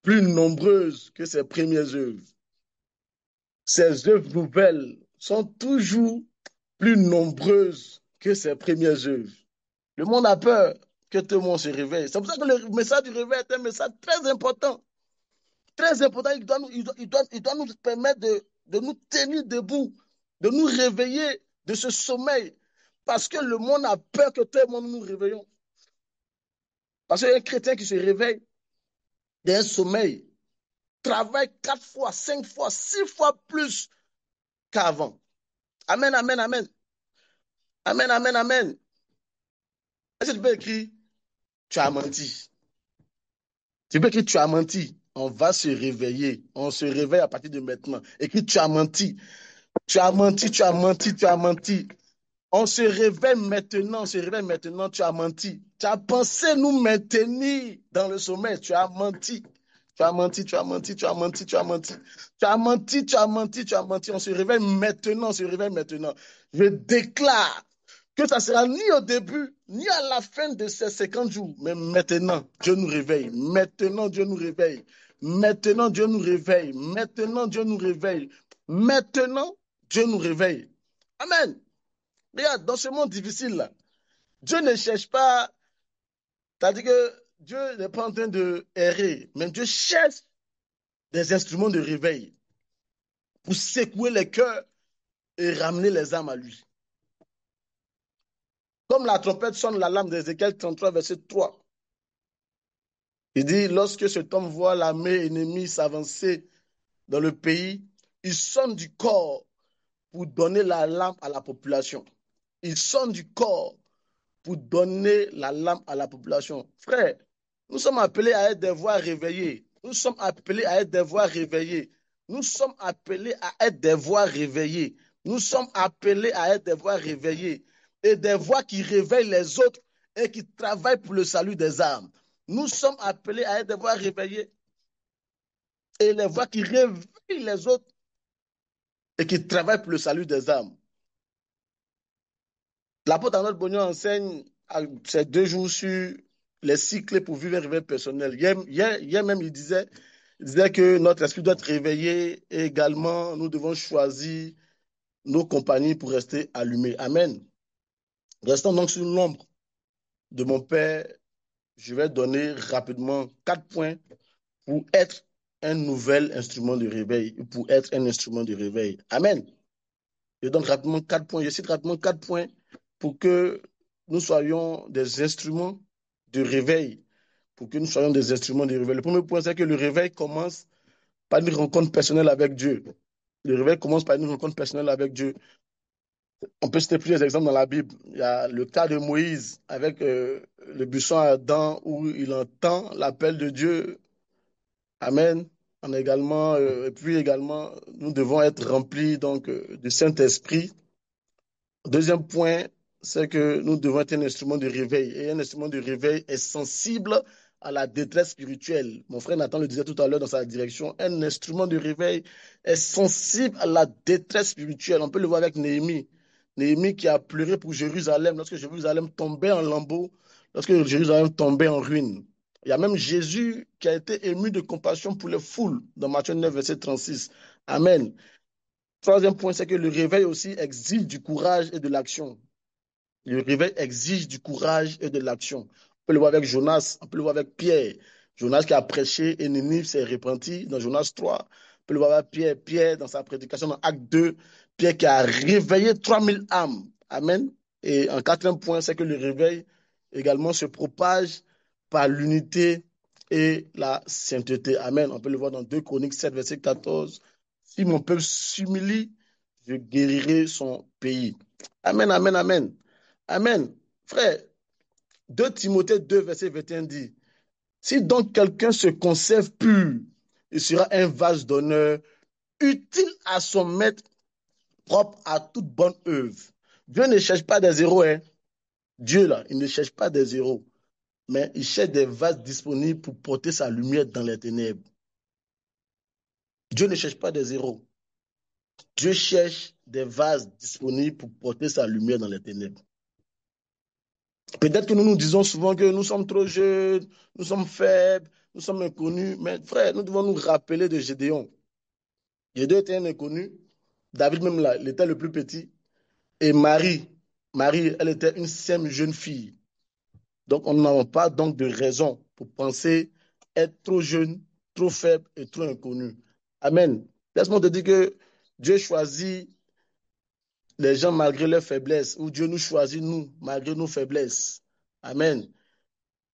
plus nombreuses que ses premières œuvres. Ses œuvres nouvelles sont toujours plus nombreuses que ses premières œuvres. Le monde a peur que tout le monde se réveille. C'est pour ça que le message du réveil est un message très important. Très important, il doit nous permettre de nous tenir debout, de nous réveiller de ce sommeil. Parce que le monde a peur que tout le monde nous réveillons. Parce qu'un chrétien qui se réveille d'un sommeil travaille 4 fois, 5 fois, 6 fois plus qu'avant. Amen, amen, amen. Amen, amen, amen. Est-ce que tu peux écrire, tu as menti? Tu peux écrire, tu as menti. On va se réveiller. On se réveille à partir de maintenant. Écris, tu as menti. Tu as menti, tu as menti, tu as menti. On se réveille maintenant, on se réveille maintenant, tu as menti. Tu as pensé nous maintenir dans le sommeil, tu as menti. Tu as menti, tu as menti, tu as menti, tu as menti. Tu as menti, tu as menti, tu as menti. On se réveille maintenant, on se réveille maintenant. Je déclare que ça sera ni au début, ni à la fin de ces 50 jours, mais maintenant, Dieu nous réveille. Maintenant, Dieu nous réveille. Maintenant, Dieu nous réveille. Maintenant, Dieu nous réveille. Maintenant, Dieu nous réveille. Amen. Regarde, dans ce monde difficile-là, Dieu ne cherche pas, c'est-à-dire que Dieu n'est pas en train de errer, mais Dieu cherche des instruments de réveil pour secouer les cœurs et ramener les âmes à lui. Comme la trompette sonne l'alarme d'Ézéchiel 33, verset 3. Il dit, lorsque cet homme voit l'armée ennemie s'avancer dans le pays, il sonne du corps pour donner l'alarme à la population. Il sonne du corps pour donner l'alarme à la population. Frère, nous sommes appelés à être des voix réveillées. Nous sommes appelés à être des voix réveillées. Nous sommes appelés à être des voix réveillées. Nous sommes appelés à être des voix réveillées et des voix qui réveillent les autres et qui travaillent pour le salut des âmes. Nous sommes appelés à être des voix réveillées et les voix qui réveillent les autres et qui travaillent pour le salut des âmes. L'apôtre Arnold Bognon enseigne ces 2 jours sur les cycles pour vivre un réveil personnel. Hier même, il disait que notre esprit doit être réveillé et également, nous devons choisir nos compagnies pour rester allumés. Amen. Restons donc sur l'ombre de mon Père. Je vais donner rapidement 4 points pour être un nouvel instrument de réveil, pour être un instrument de réveil. Amen. Je donne rapidement 4 points. Je cite rapidement 4 points pour que nous soyons des instruments de réveil. Pour que nous soyons des instruments de réveil. Le premier point, c'est que le réveil commence par une rencontre personnelle avec Dieu. Le réveil commence par une rencontre personnelle avec Dieu. On peut citer plusieurs exemples dans la Bible. Il y a le cas de Moïse avec le buisson ardent où il entend l'appel de Dieu. Amen. Et puis également, nous devons être remplis donc, du Saint-Esprit. Deuxième point, c'est que nous devons être un instrument de réveil. Et un instrument de réveil est sensible à la détresse spirituelle. Mon frère Nathan le disait tout à l'heure dans sa direction. Un instrument de réveil est sensible à la détresse spirituelle. On peut le voir avec Néhémie. Néhémie qui a pleuré pour Jérusalem lorsque Jérusalem tombait en lambeaux, lorsque Jérusalem tombait en ruine. Il y a même Jésus qui a été ému de compassion pour les foules dans Matthieu 9, verset 36. Amen. Troisième point, c'est que le réveil aussi exige du courage et de l'action. Le réveil exige du courage et de l'action. On peut le voir avec Jonas, on peut le voir avec Pierre. Jonas qui a prêché et Ninive s'est repenti dans Jonas 3. On peut le voir avec Pierre. Pierre dans sa prédication dans Acte 2. Pierre qui a réveillé 3000 âmes. Amen. Et un quatrième point, c'est que le réveil également se propage par l'unité et la sainteté. Amen. On peut le voir dans 2 Chroniques 7, verset 14. Si mon peuple s'humilie, je guérirai son pays. Amen, amen, amen. Amen. Frère, 2 Timothée 2, verset 21 dit, si donc quelqu'un se conserve pur, il sera un vase d'honneur, utile à son maître, propre à toute bonne œuvre. Dieu ne cherche pas des zéros, hein. Dieu, là, il ne cherche pas des zéros, mais il cherche des vases disponibles pour porter sa lumière dans les ténèbres. Dieu ne cherche pas des zéros. Dieu cherche des vases disponibles pour porter sa lumière dans les ténèbres. Peut-être que nous nous disons souvent que nous sommes trop jeunes, nous sommes faibles, nous sommes inconnus, mais frère, nous devons nous rappeler de Gédéon. Gédéon était un inconnu, David même là, il était le plus petit, et Marie, elle était une simple jeune fille. Donc, on n'a pas donc de raison pour penser être trop jeune, trop faible et trop inconnu. Amen. Laisse-moi te dire que Dieu choisit les gens malgré leurs faiblesses, ou Dieu nous choisit, nous, malgré nos faiblesses. Amen.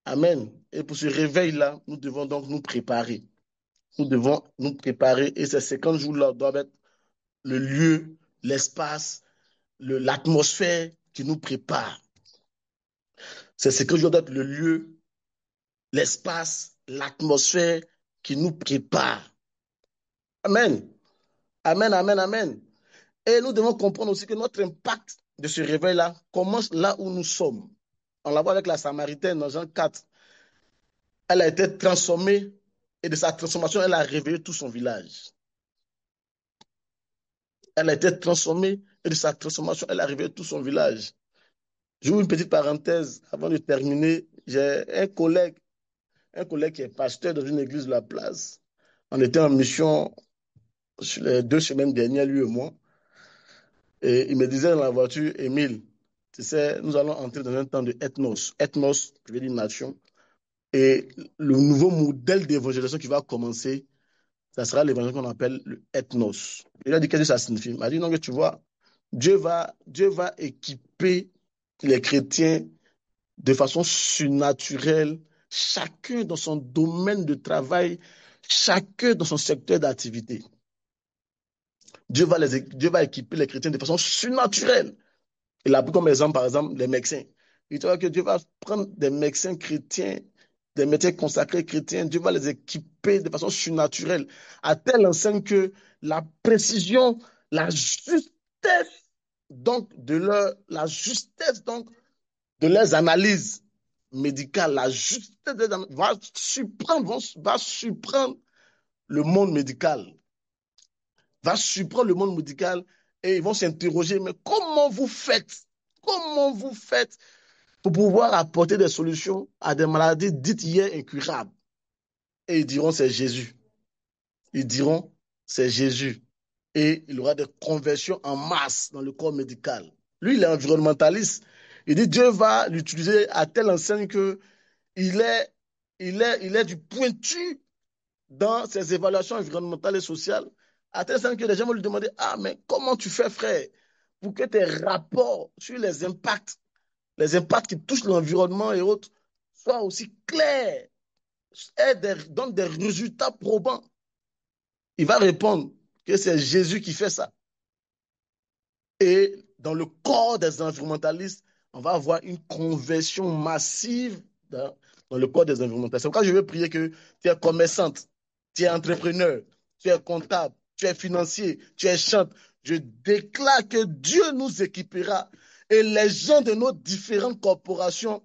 Amen. Et pour ce réveil-là, nous devons donc nous préparer. Nous devons nous préparer et ces 50 jours-là doivent être le lieu, l'espace, l'atmosphère qui nous prépare. Ces 50 jours doivent être le lieu, l'espace, l'atmosphère qui nous prépare. Amen. Amen, amen, amen. Et nous devons comprendre aussi que notre impact de ce réveil-là commence là où nous sommes. On la voit avec la Samaritaine dans Jean 4. Elle a été transformée et de sa transformation, elle a réveillé tout son village. Elle a été transformée et de sa transformation, elle a réveillé tout son village. J'ouvre une petite parenthèse avant de terminer. J'ai un collègue qui est pasteur dans une église de la place. On était en mission sur les 2 semaines dernières, lui et moi. Et il me disait dans la voiture, Émile, tu sais, nous allons entrer dans un temps de ethnos. Ethnos, je veux dire nation. Et le nouveau modèle d'évangélisation qui va commencer, ça sera l'évangile qu'on appelle le ethnos. Il a dit qu'est-ce que ça signifie. Il m'a dit non, que tu vois, Dieu va équiper les chrétiens de façon surnaturelle, chacun dans son domaine de travail, chacun dans son secteur d'activité. Dieu va équiper les chrétiens de façon surnaturelle. Il a pris comme exemple, par exemple, les médecins. Il dit que Dieu va prendre des médecins chrétiens, des médecins consacrés chrétiens, Dieu va les équiper de façon surnaturelle, à telle enseigne que la précision, la justesse la justesse donc de leurs analyses médicales, la justesse va surprendre le monde médical, et ils vont s'interroger, mais comment vous faites pour pouvoir apporter des solutions à des maladies dites hier incurables? Et ils diront, c'est Jésus. Ils diront, c'est Jésus. Et il y aura des conversions en masse dans le corps médical. Lui, il est environnementaliste. Il dit, Dieu va l'utiliser à telle enseigne que il est du pointu dans ses évaluations environnementales et sociales, à tel enseigne que les gens vont lui demander, ah, mais comment tu fais, frère, pour que tes rapports sur les impacts qui touchent l'environnement et autres, soient aussi clairs et donnent des résultats probants? Il va répondre que c'est Jésus qui fait ça. Et dans le corps des environnementalistes, on va avoir une conversion massive dans le corps des environnementalistes. C'est pourquoi je veux prier que tu es commerçante, tu es entrepreneur, tu es comptable, tu es financier, tu es chante. Je déclare que Dieu nous équipera et les gens de nos différentes corporations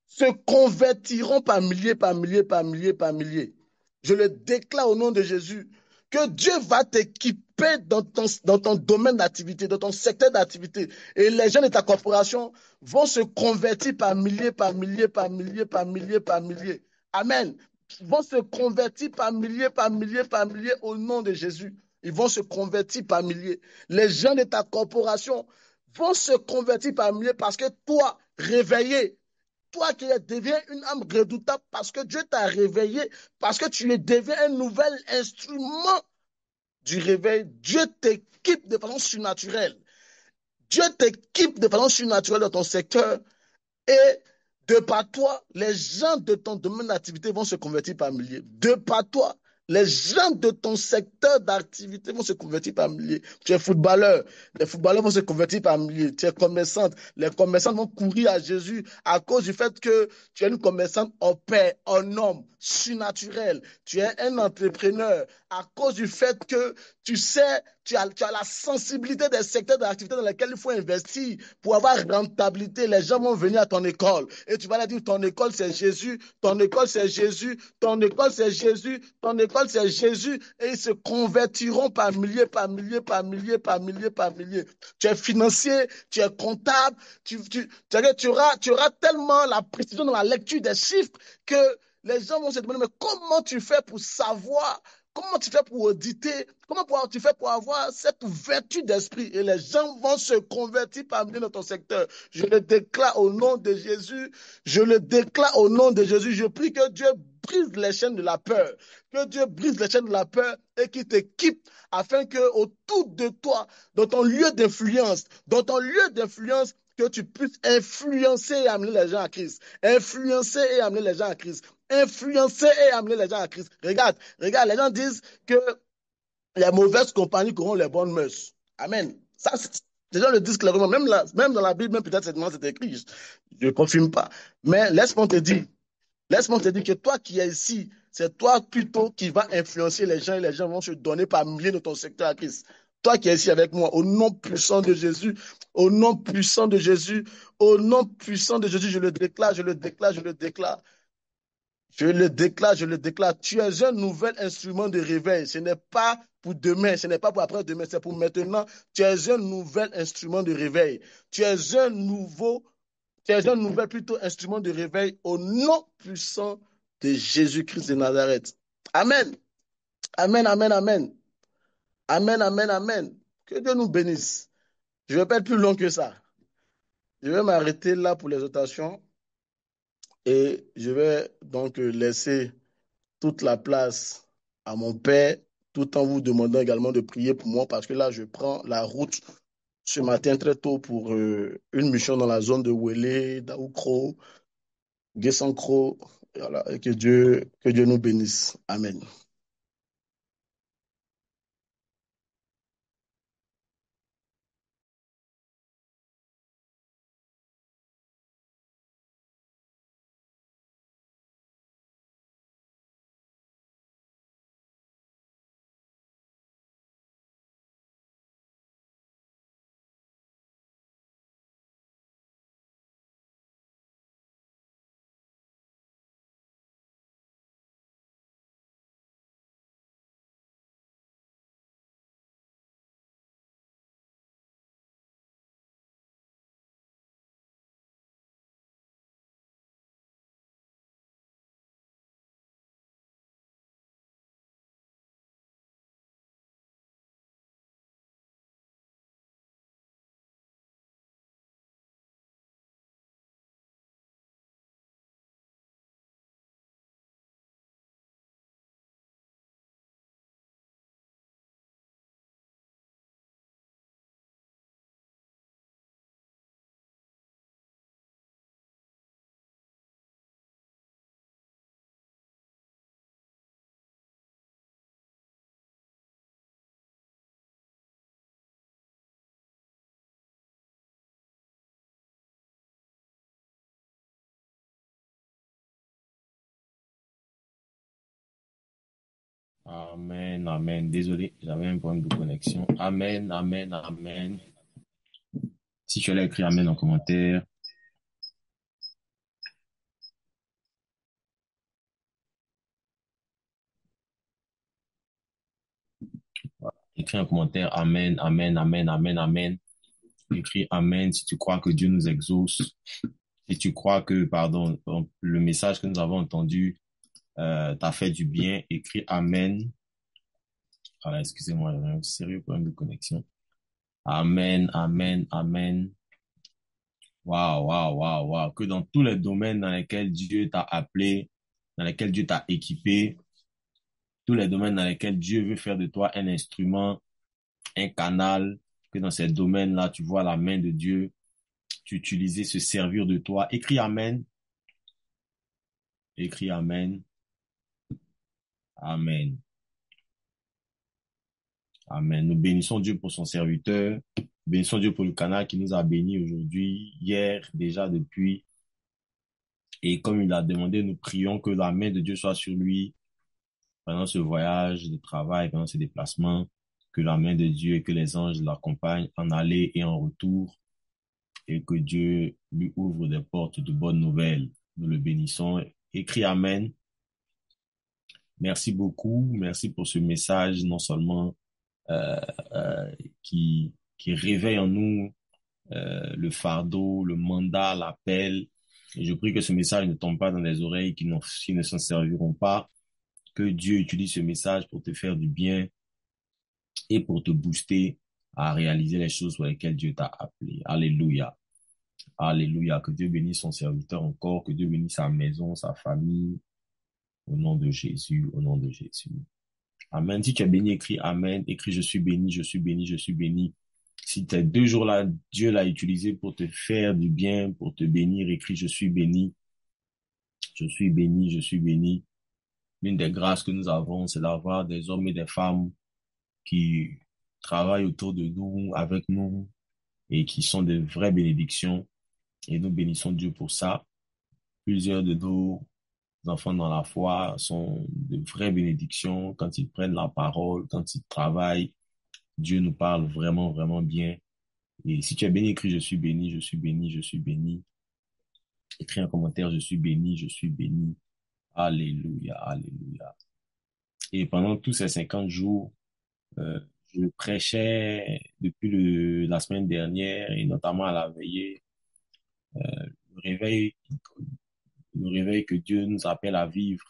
se convertiront par milliers, par milliers, par milliers, par milliers. Je le déclare au nom de Jésus, que Dieu va t'équiper dans ton domaine d'activité, dans ton secteur d'activité. Et les gens de ta corporation vont se convertir par milliers, par milliers, par milliers, par milliers, par milliers. Amen. Vont se convertir par milliers, par milliers, par milliers au nom de Jésus. ils vont se convertir par milliers. Les gens de ta corporation vont se convertir par milliers parce que toi, réveillé, toi qui deviens une âme redoutable parce que Dieu t'a réveillé, parce que tu deviens un nouvel instrument du réveil. Dieu t'équipe de façon surnaturelle. Dieu t'équipe de façon surnaturelle dans ton secteur et de par toi, les gens de ton domaine d'activité vont se convertir par milliers. De par toi, les gens de ton secteur d'activité vont se convertir par milliers. Tu es footballeur, les footballeurs vont se convertir par milliers. Tu es commerçante, les commerçantes vont courir à Jésus à cause du fait que tu es une commerçante en paix, en homme, surnaturel. Tu es un entrepreneur à cause du fait que tu sais, tu as la sensibilité des secteurs d'activité dans lesquels il faut investir pour avoir rentabilité. Les gens vont venir à ton école et tu vas leur dire ton école c'est Jésus, ton école c'est Jésus, ton école c'est Jésus, ton école c'est Jésus et ils se convertiront par milliers, par milliers, par milliers, par milliers, par milliers. Tu es financier, tu es comptable, tu auras tellement la précision dans la lecture des chiffres que les gens vont se demander mais comment tu fais pour savoir? Comment tu fais pour auditer? Comment tu fais pour avoir cette ouverture d'esprit? Et les gens vont se convertir parmi dans ton secteur. Je le déclare au nom de Jésus. Je le déclare au nom de Jésus. Je prie que Dieu brise les chaînes de la peur. Que Dieu brise les chaînes de la peur et qu'il t'équipe afin que autour de toi, dans ton lieu d'influence, que tu puisses influencer et amener les gens à Christ. Influencer et amener les gens à Christ. Influencer et amener les gens à Christ. Regarde, les gens disent que les mauvaises compagnies auront les bonnes mœurs. Amen. Ça, les gens le disent clairement. Même dans la Bible, même peut-être c'est écrit. Je ne confirme pas. Mais laisse-moi te dire que toi qui es ici, c'est toi plutôt qui vas influencer les gens et les gens vont se donner par milliers de ton secteur à Christ. Toi qui es ici avec moi, au nom puissant de Jésus, au nom puissant de Jésus, au nom puissant de Jésus, je le déclare, je le déclare, je le déclare. Je le déclare, je le déclare. Tu es un nouvel instrument de réveil. Ce n'est pas pour demain, ce n'est pas pour après-demain, c'est pour maintenant. Tu es un nouvel instrument de réveil. Tu es un nouvel plutôt instrument de réveil au nom puissant de Jésus-Christ de Nazareth. Amen. Amen, amen, amen. Amen, amen, amen. Que Dieu nous bénisse. Je ne vais pas être plus long que ça. Je vais m'arrêter là pour les exhortations et je vais donc laisser toute la place à mon Père, tout en vous demandant également de prier pour moi parce que là, je prends la route ce matin très tôt pour une mission dans la zone de Wele, Daoukro, Guessancro. Voilà, et que Dieu nous bénisse. Amen. Amen, amen. Désolé, j'avais un problème de connexion. Amen, amen, amen. Si tu allais écrire amen en commentaire. Voilà. Écris en commentaire amen, amen, amen, amen, amen. Écris amen si tu crois que Dieu nous exauce. Si tu crois que, le message que nous avons entendu t'a fait du bien, écris amen. Alors, excusez-moi, j'avais un sérieux problème de connexion. Amen, amen, amen. Waouh, waouh, waouh, waouh. Que dans tous les domaines dans lesquels Dieu t'a appelé, dans lesquels Dieu t'a équipé, tous les domaines dans lesquels Dieu veut faire de toi un instrument, un canal, que dans ces domaines-là, tu vois la main de Dieu, tu utilisais se servir de toi. Écris Amen. Écris Amen. Amen. Amen. Nous bénissons Dieu pour son serviteur. Bénissons Dieu pour le canal qui nous a bénis aujourd'hui, hier, déjà depuis. Et comme il a demandé, nous prions que la main de Dieu soit sur lui pendant ce voyage de travail, pendant ce déplacement, que la main de Dieu et que les anges l'accompagnent en aller et en retour, et que Dieu lui ouvre des portes de bonnes nouvelles. Nous le bénissons. Écris Amen. Merci beaucoup. Merci pour ce message, non seulement euh, euh, qui réveille en nous le fardeau, le mandat, l'appel. Et je prie que ce message ne tombe pas dans les oreilles qui ne s'en serviront pas. Que Dieu utilise ce message pour te faire du bien et pour te booster à réaliser les choses pour lesquelles Dieu t'a appelé. Alléluia. Alléluia. Que Dieu bénisse son serviteur encore, que Dieu bénisse sa maison, sa famille. Au nom de Jésus, au nom de Jésus. Amen. Si tu es béni, écris Amen. Écris je suis béni, je suis béni, je suis béni. Si tes 2 jours-là, Dieu l'a utilisé pour te faire du bien, pour te bénir, écris je suis béni, je suis béni, je suis béni. L'une des grâces que nous avons, c'est d'avoir des hommes et des femmes qui travaillent autour de nous, avec nous, et qui sont de vraies bénédictions. Et nous bénissons Dieu pour ça. Plusieurs de nos enfants dans la foi sont de vraies bénédictions quand ils prennent la parole, quand ils travaillent. Dieu nous parle vraiment, vraiment bien. Et si tu es béni, écris je suis béni, je suis béni, je suis béni. Écris un commentaire, je suis béni, je suis béni. Alléluia, alléluia. Et pendant tous ces 50 jours, je prêchais depuis la semaine dernière et notamment à la veillée, le réveil, le réveil que Dieu nous appelle à vivre.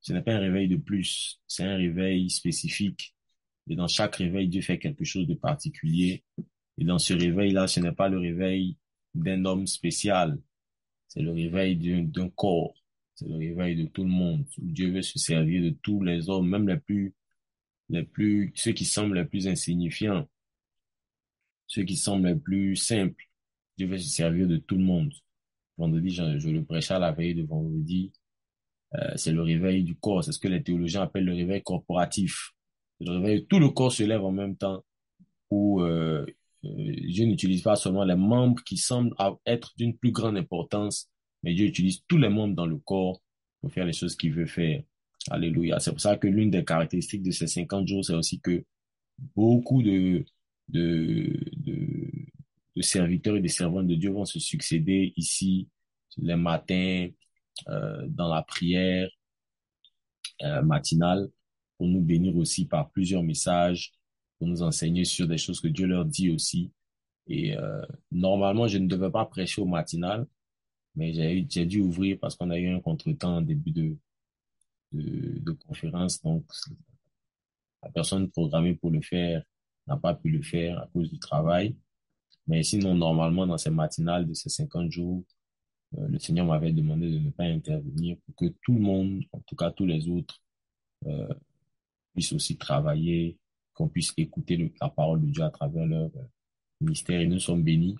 Ce n'est pas un réveil de plus, c'est un réveil spécifique. Et dans chaque réveil, Dieu fait quelque chose de particulier. Et dans ce réveil-là, ce n'est pas le réveil d'un homme spécial, c'est le réveil d'un corps, c'est le réveil de tout le monde. Dieu veut se servir de tous les hommes, même ceux qui semblent les plus insignifiants, ceux qui semblent les plus simples. Dieu veut se servir de tout le monde. Vendredi, je le prêchais à la veille de vendredi. C'est le réveil du corps, c'est ce que les théologiens appellent le réveil corporatif. Le réveil, tout le corps se lève en même temps, où Dieu n'utilise pas seulement les membres qui semblent être d'une plus grande importance, mais Dieu utilise tous les membres dans le corps pour faire les choses qu'il veut faire. Alléluia. C'est pour ça que l'une des caractéristiques de ces 50 jours, c'est aussi que beaucoup de, de, de serviteurs et de servantes de Dieu vont se succéder ici les matins, dans la prière matinale, pour nous bénir aussi par plusieurs messages, pour nous enseigner sur des choses que Dieu leur dit aussi. Et normalement, je ne devais pas prêcher au matinal, mais j'ai dû ouvrir parce qu'on a eu un contretemps en début de conférence. Donc, la personne programmée pour le faire n'a pas pu le faire à cause du travail. Mais sinon, normalement, dans ces matinales de ces 50 jours, le Seigneur m'avait demandé de ne pas intervenir pour que tout le monde, en tout cas tous les autres, puissent aussi travailler, qu'on puisse écouter la parole de Dieu à travers leur ministère. Et nous sommes bénis.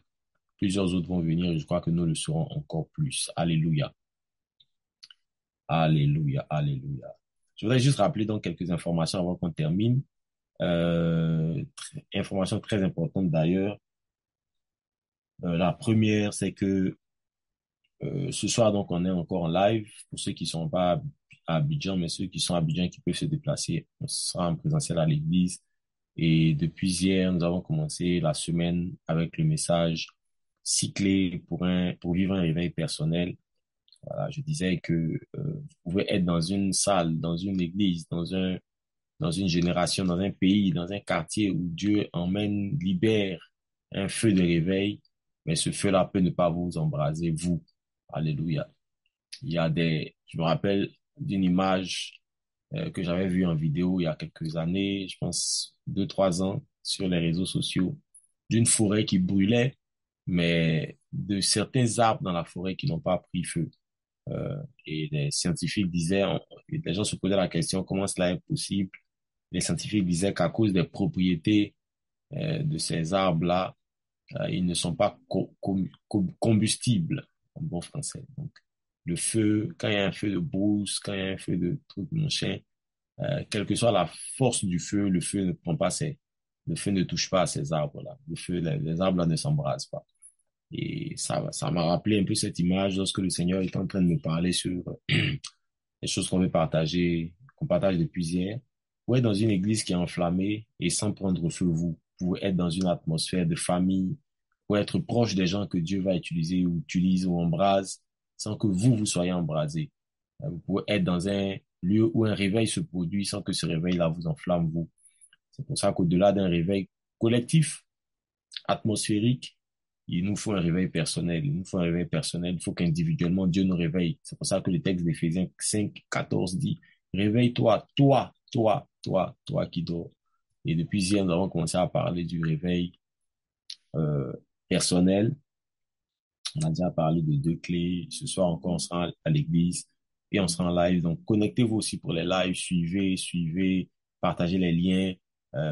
Plusieurs autres vont venir et je crois que nous le serons encore plus. Alléluia. Alléluia. Alléluia. Je voudrais juste rappeler donc quelques informations avant qu'on termine. Information très importante d'ailleurs. La première, c'est que ce soir, donc, on est encore en live. Pour ceux qui sont pas à Abidjan, mais ceux qui sont à Abidjan qui peuvent se déplacer, on sera en présentiel à l'église. Et depuis hier, nous avons commencé la semaine avec le message 6 clés pour vivre un réveil personnel. Voilà, je disais que vous pouvez être dans une salle, dans une église, dans une génération, dans un pays, dans un quartier où Dieu libère un feu de réveil, mais ce feu-là peut ne pas vous embraser, vous. Alléluia. Je me rappelle d'une image que j'avais vu en vidéo il y a quelques années, je pense 2, 3 ans, sur les réseaux sociaux, d'une forêt qui brûlait, mais de certains arbres dans la forêt qui n'ont pas pris feu. Et les scientifiques disaient, les gens se posaient la question, comment cela est possible? Les scientifiques disaient qu'à cause des propriétés de ces arbres-là, ils ne sont pas combustibles en bon français. Donc, le feu, quand il y a un feu de brousse, quand il y a un feu de truc, machin, quelle que soit la force du feu, le feu ne touche pas à ces arbres-là. Le feu, les arbres-là ne s'embrasent pas. Et ça m'a rappelé un peu cette image lorsque le Seigneur est en train de me parler sur les choses qu'on veut partager, qu'on partage depuis hier. Vous êtes dans une église qui est enflammée et sans prendre feu, vous pouvez être dans une atmosphère de famille, pour être proche des gens que Dieu va utiliser ou utilise ou embrase sans que vous soyez embrasé. Vous pouvez être dans un lieu où un réveil se produit sans que ce réveil-là vous enflamme, vous. C'est pour ça qu'au-delà d'un réveil collectif, atmosphérique, il nous faut un réveil personnel. Il nous faut un réveil personnel. Il faut qu'individuellement, Dieu nous réveille. C'est pour ça que le texte d'Éphésiens 5, 14 dit, réveille-toi, toi qui dors. Et depuis hier, nous avons commencé à parler du réveil personnel. On a déjà parlé de 2 clés. Ce soir encore, on sera à l'église et on sera en live. Donc, connectez-vous aussi pour les lives. Suivez, partagez les liens.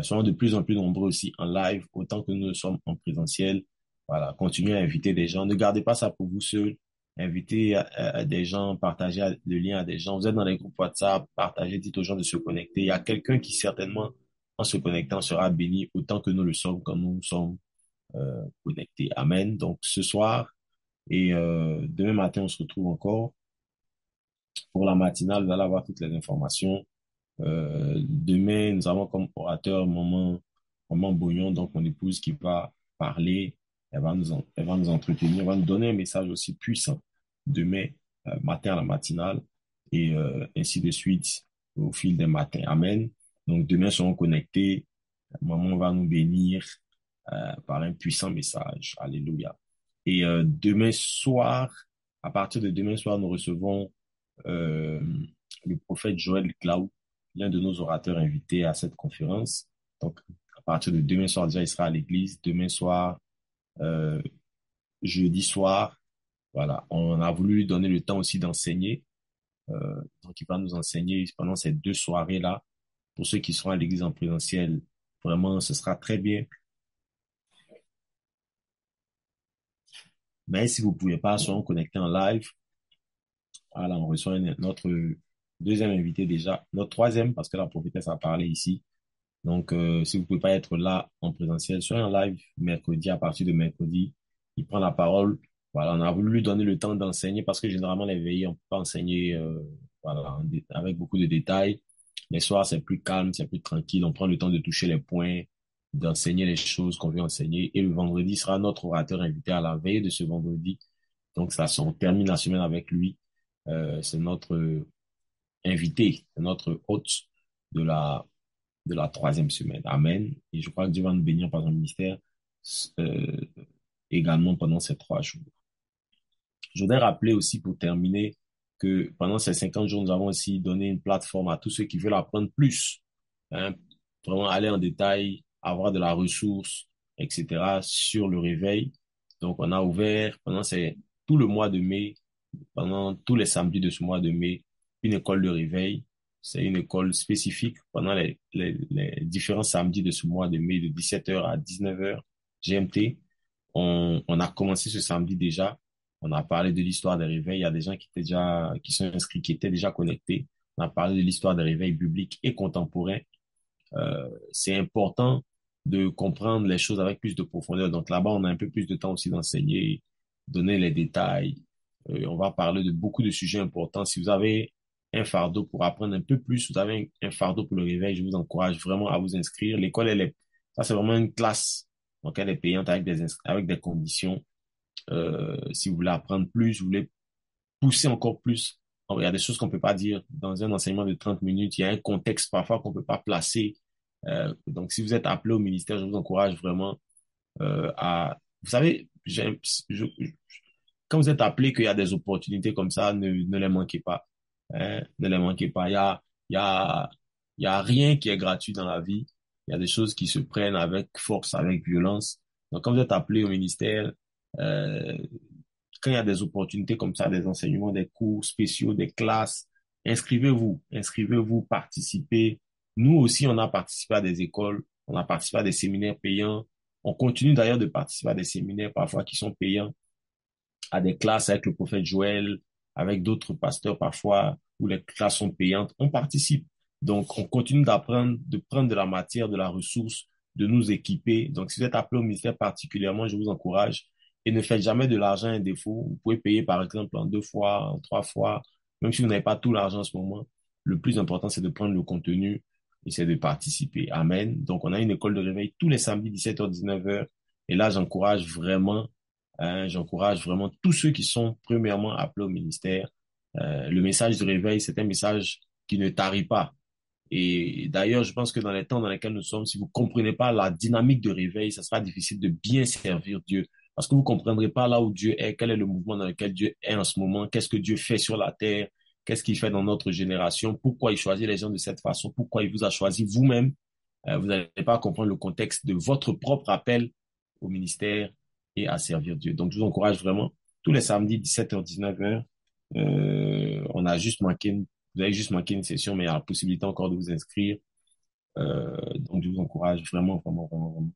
Soyons de plus en plus nombreux aussi en live, autant que nous sommes en présentiel. Voilà, continuez à inviter des gens. Ne gardez pas ça pour vous seul. Invitez des gens, partagez le lien à des gens. Vous êtes dans les groupes WhatsApp, partagez, dites aux gens de se connecter. Il y a quelqu'un qui certainement, en se connectant, sera béni autant que nous le sommes quand nous sommes connectés. Amen. Donc, ce soir et demain matin, on se retrouve encore pour la matinale. Vous allez avoir toutes les informations. Demain, nous avons comme orateur Maman Bouillon, donc mon épouse qui va parler. Elle va nous entretenir, elle va nous donner un message aussi puissant demain matin à la matinale et ainsi de suite au fil des matins. Amen. Donc demain, serons connectés. Maman va nous bénir par un puissant message. Alléluia. Et demain soir, à partir de demain soir, nous recevons le prophète Joël Klaou, l'un de nos orateurs invités à cette conférence. Donc, à partir de demain soir, déjà, il sera à l'église. Demain soir, jeudi soir, voilà. On a voulu lui donner le temps aussi d'enseigner. Donc, il va nous enseigner pendant ces 2 soirées-là. Pour ceux qui seront à l'église en présentiel, vraiment, ce sera très bien. Mais si vous pouvez pas, soyons connectés en live. Voilà, on reçoit notre deuxième invité déjà, notre troisième, parce que la prophétesse a parlé ici. Donc, si vous pouvez pas être là en présentiel, soyez en live mercredi, à partir de mercredi. Il prend la parole. Voilà, on a voulu lui donner le temps d'enseigner parce que généralement, les veillées, on peut pas enseigner, voilà, avec beaucoup de détails. Les soirs, c'est plus calme, c'est plus tranquille. On prend le temps de toucher les points, d'enseigner les choses qu'on veut enseigner. Et le vendredi sera notre orateur invité à la veille de ce vendredi. Donc, ça, on termine la semaine avec lui. C'est notre invité, c'est notre hôte de la troisième semaine. Amen. Et je crois que Dieu va nous bénir par son ministère euh, également pendant ces 3 jours. Je voudrais rappeler aussi pour terminer que pendant ces 50 jours, nous avons aussi donné une plateforme à tous ceux qui veulent apprendre plus, hein, vraiment aller en détail, avoir de la ressource, etc. sur le réveil. Donc, on a ouvert pendant tout le mois de mai, pendant tous les samedis de ce mois de mai, une école de réveil. C'est une école spécifique pendant les différents samedis de ce mois de mai de 17h à 19h GMT. On a commencé ce samedi déjà. On a parlé de l'histoire des réveils. Il y a des gens qui sont inscrits, qui étaient déjà connectés. On a parlé de l'histoire des réveils bibliques et contemporains. C'est important de comprendre les choses avec plus de profondeur. Donc là-bas, on a un peu plus de temps aussi d'enseigner, donner les détails. On va parler de beaucoup de sujets importants. Si vous avez un fardeau pour apprendre un peu plus, vous avez un fardeau pour le réveil, je vous encourage vraiment à vous inscrire. L'école, ça c'est vraiment une classe. Donc elle est payante avec des conditions. Si vous voulez apprendre plus, vous voulez pousser encore plus. Il y a des choses qu'on peut pas dire dans un enseignement de 30 minutes. Il y a un contexte parfois qu'on peut pas placer. Donc, si vous êtes appelé au ministère, je vous encourage vraiment vous savez, quand vous êtes appelé, qu'il y a des opportunités comme ça, ne les manquez pas. Hein, ne les manquez pas. Il y a, il y a rien qui est gratuit dans la vie. Il y a des choses qui se prennent avec force, avec violence. Donc, quand vous êtes appelé au ministère, euh, quand il y a des opportunités comme ça, des enseignements, des cours spéciaux, des classes, inscrivez-vous, participez. Nous aussi, on a participé à des écoles, on a participé à des séminaires payants. On continue d'ailleurs de participer à des séminaires parfois qui sont payants, à des classes avec le prophète Joël, avec d'autres pasteurs parfois, où les classes sont payantes. On participe. Donc, on continue d'apprendre, de prendre de la matière, de la ressource, de nous équiper. Donc, si vous êtes appelé au ministère particulièrement, je vous encourage. Et ne faites jamais de l'argent un défaut. Vous pouvez payer, par exemple, en 2 fois, en 3 fois, même si vous n'avez pas tout l'argent en ce moment. Le plus important, c'est de prendre le contenu et c'est de participer. Amen. Donc, on a une école de réveil tous les samedis, 17h, 19h. Et là, j'encourage vraiment tous ceux qui sont premièrement appelés au ministère. Le message de réveil, c'est un message qui ne tarit pas. Et d'ailleurs, je pense que dans les temps dans lesquels nous sommes, si vous comprenez pas la dynamique de réveil, ça sera difficile de bien servir Dieu. Parce que vous comprendrez pas là où Dieu est, quel est le mouvement dans lequel Dieu est en ce moment, qu'est-ce que Dieu fait sur la terre, qu'est-ce qu'il fait dans notre génération, pourquoi il choisit les gens de cette façon, pourquoi il vous a choisi vous-même. Vous n'allez pas comprendre le contexte de votre propre appel au ministère et à servir Dieu. Donc, je vous encourage vraiment. Tous les samedis, 17h, 19h, vous avez juste manqué une session, mais il y a la possibilité encore de vous inscrire. Donc, je vous encourage vraiment, vraiment, vraiment, vraiment.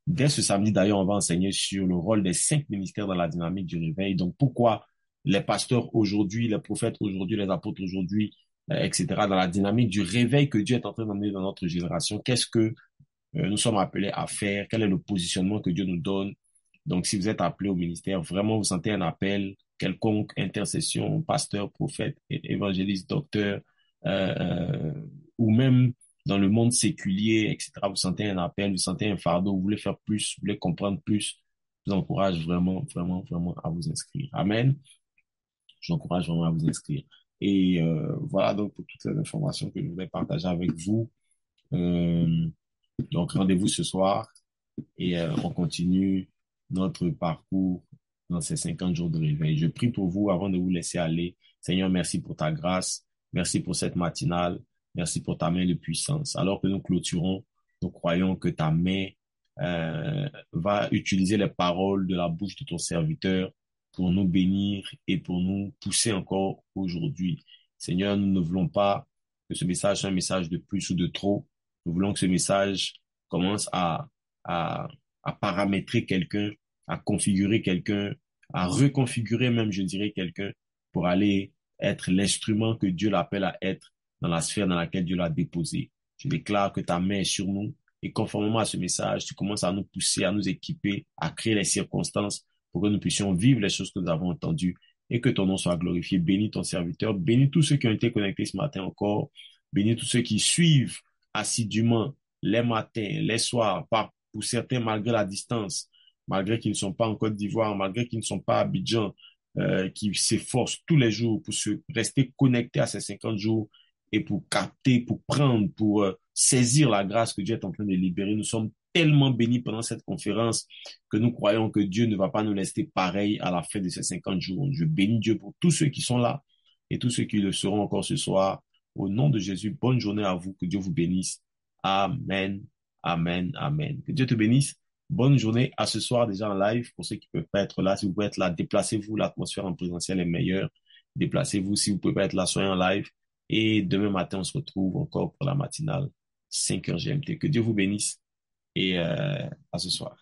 Dès ce samedi, d'ailleurs, on va enseigner sur le rôle des 5 ministères dans la dynamique du réveil. Donc, pourquoi les pasteurs aujourd'hui, les prophètes aujourd'hui, les apôtres aujourd'hui, etc., dans la dynamique du réveil que Dieu est en train d'emmener dans notre génération. Qu'est-ce que nous sommes appelés à faire? Quel est le positionnement que Dieu nous donne? Donc, si vous êtes appelé au ministère, vraiment vous sentez un appel quelconque, intercession, pasteur, prophète, évangéliste, docteur, euh, ou même dans le monde séculier, etc., vous sentez un appel, vous sentez un fardeau, vous voulez faire plus, vous voulez comprendre plus, je vous encourage vraiment, vraiment, vraiment à vous inscrire. Amen. Je vous encourage vraiment à vous inscrire. Et voilà donc pour toutes les informations que je voulais partager avec vous. Donc rendez-vous ce soir et on continue notre parcours dans ces 50 jours de réveil. Je prie pour vous avant de vous laisser aller. Seigneur, merci pour ta grâce. Merci pour cette matinale. Merci pour ta main de puissance. Alors que nous clôturons, nous croyons que ta main va utiliser les paroles de la bouche de ton serviteur pour nous bénir et pour nous pousser encore aujourd'hui. Seigneur, nous ne voulons pas que ce message soit un message de plus ou de trop. Nous voulons que ce message commence à paramétrer quelqu'un, à configurer quelqu'un, à reconfigurer même, je dirais, quelqu'un pour aller être l'instrument que Dieu l'appelle à être dans la sphère dans laquelle Dieu l'a déposé. Je déclare que ta main est sur nous et conformément à ce message, tu commences à nous pousser, à nous équiper, à créer les circonstances pour que nous puissions vivre les choses que nous avons entendues et que ton nom soit glorifié. Bénis ton serviteur, bénis tous ceux qui ont été connectés ce matin encore, bénis tous ceux qui suivent assidûment les matins, les soirs, pour certains malgré la distance, malgré qu'ils ne sont pas en Côte d'Ivoire, malgré qu'ils ne sont pas à Abidjan, qui s'efforcent tous les jours pour se rester connectés à ces 50 jours et pour capter, pour prendre, pour saisir la grâce que Dieu est en train de libérer. Nous sommes tellement bénis pendant cette conférence que nous croyons que Dieu ne va pas nous laisser pareil à la fin de ces 50 jours. Je bénis Dieu pour tous ceux qui sont là et tous ceux qui le seront encore ce soir. Au nom de Jésus, bonne journée à vous. Que Dieu vous bénisse. Amen. Amen. Amen. Que Dieu te bénisse. Bonne journée à ce soir déjà en live. Pour ceux qui ne peuvent pas être là, si vous pouvez être là, déplacez-vous. L'atmosphère en présentiel est meilleure. Déplacez-vous. Si vous ne pouvez pas être là, soyez en live. Et demain matin, on se retrouve encore pour la matinale 5h GMT. Que Dieu vous bénisse et à ce soir.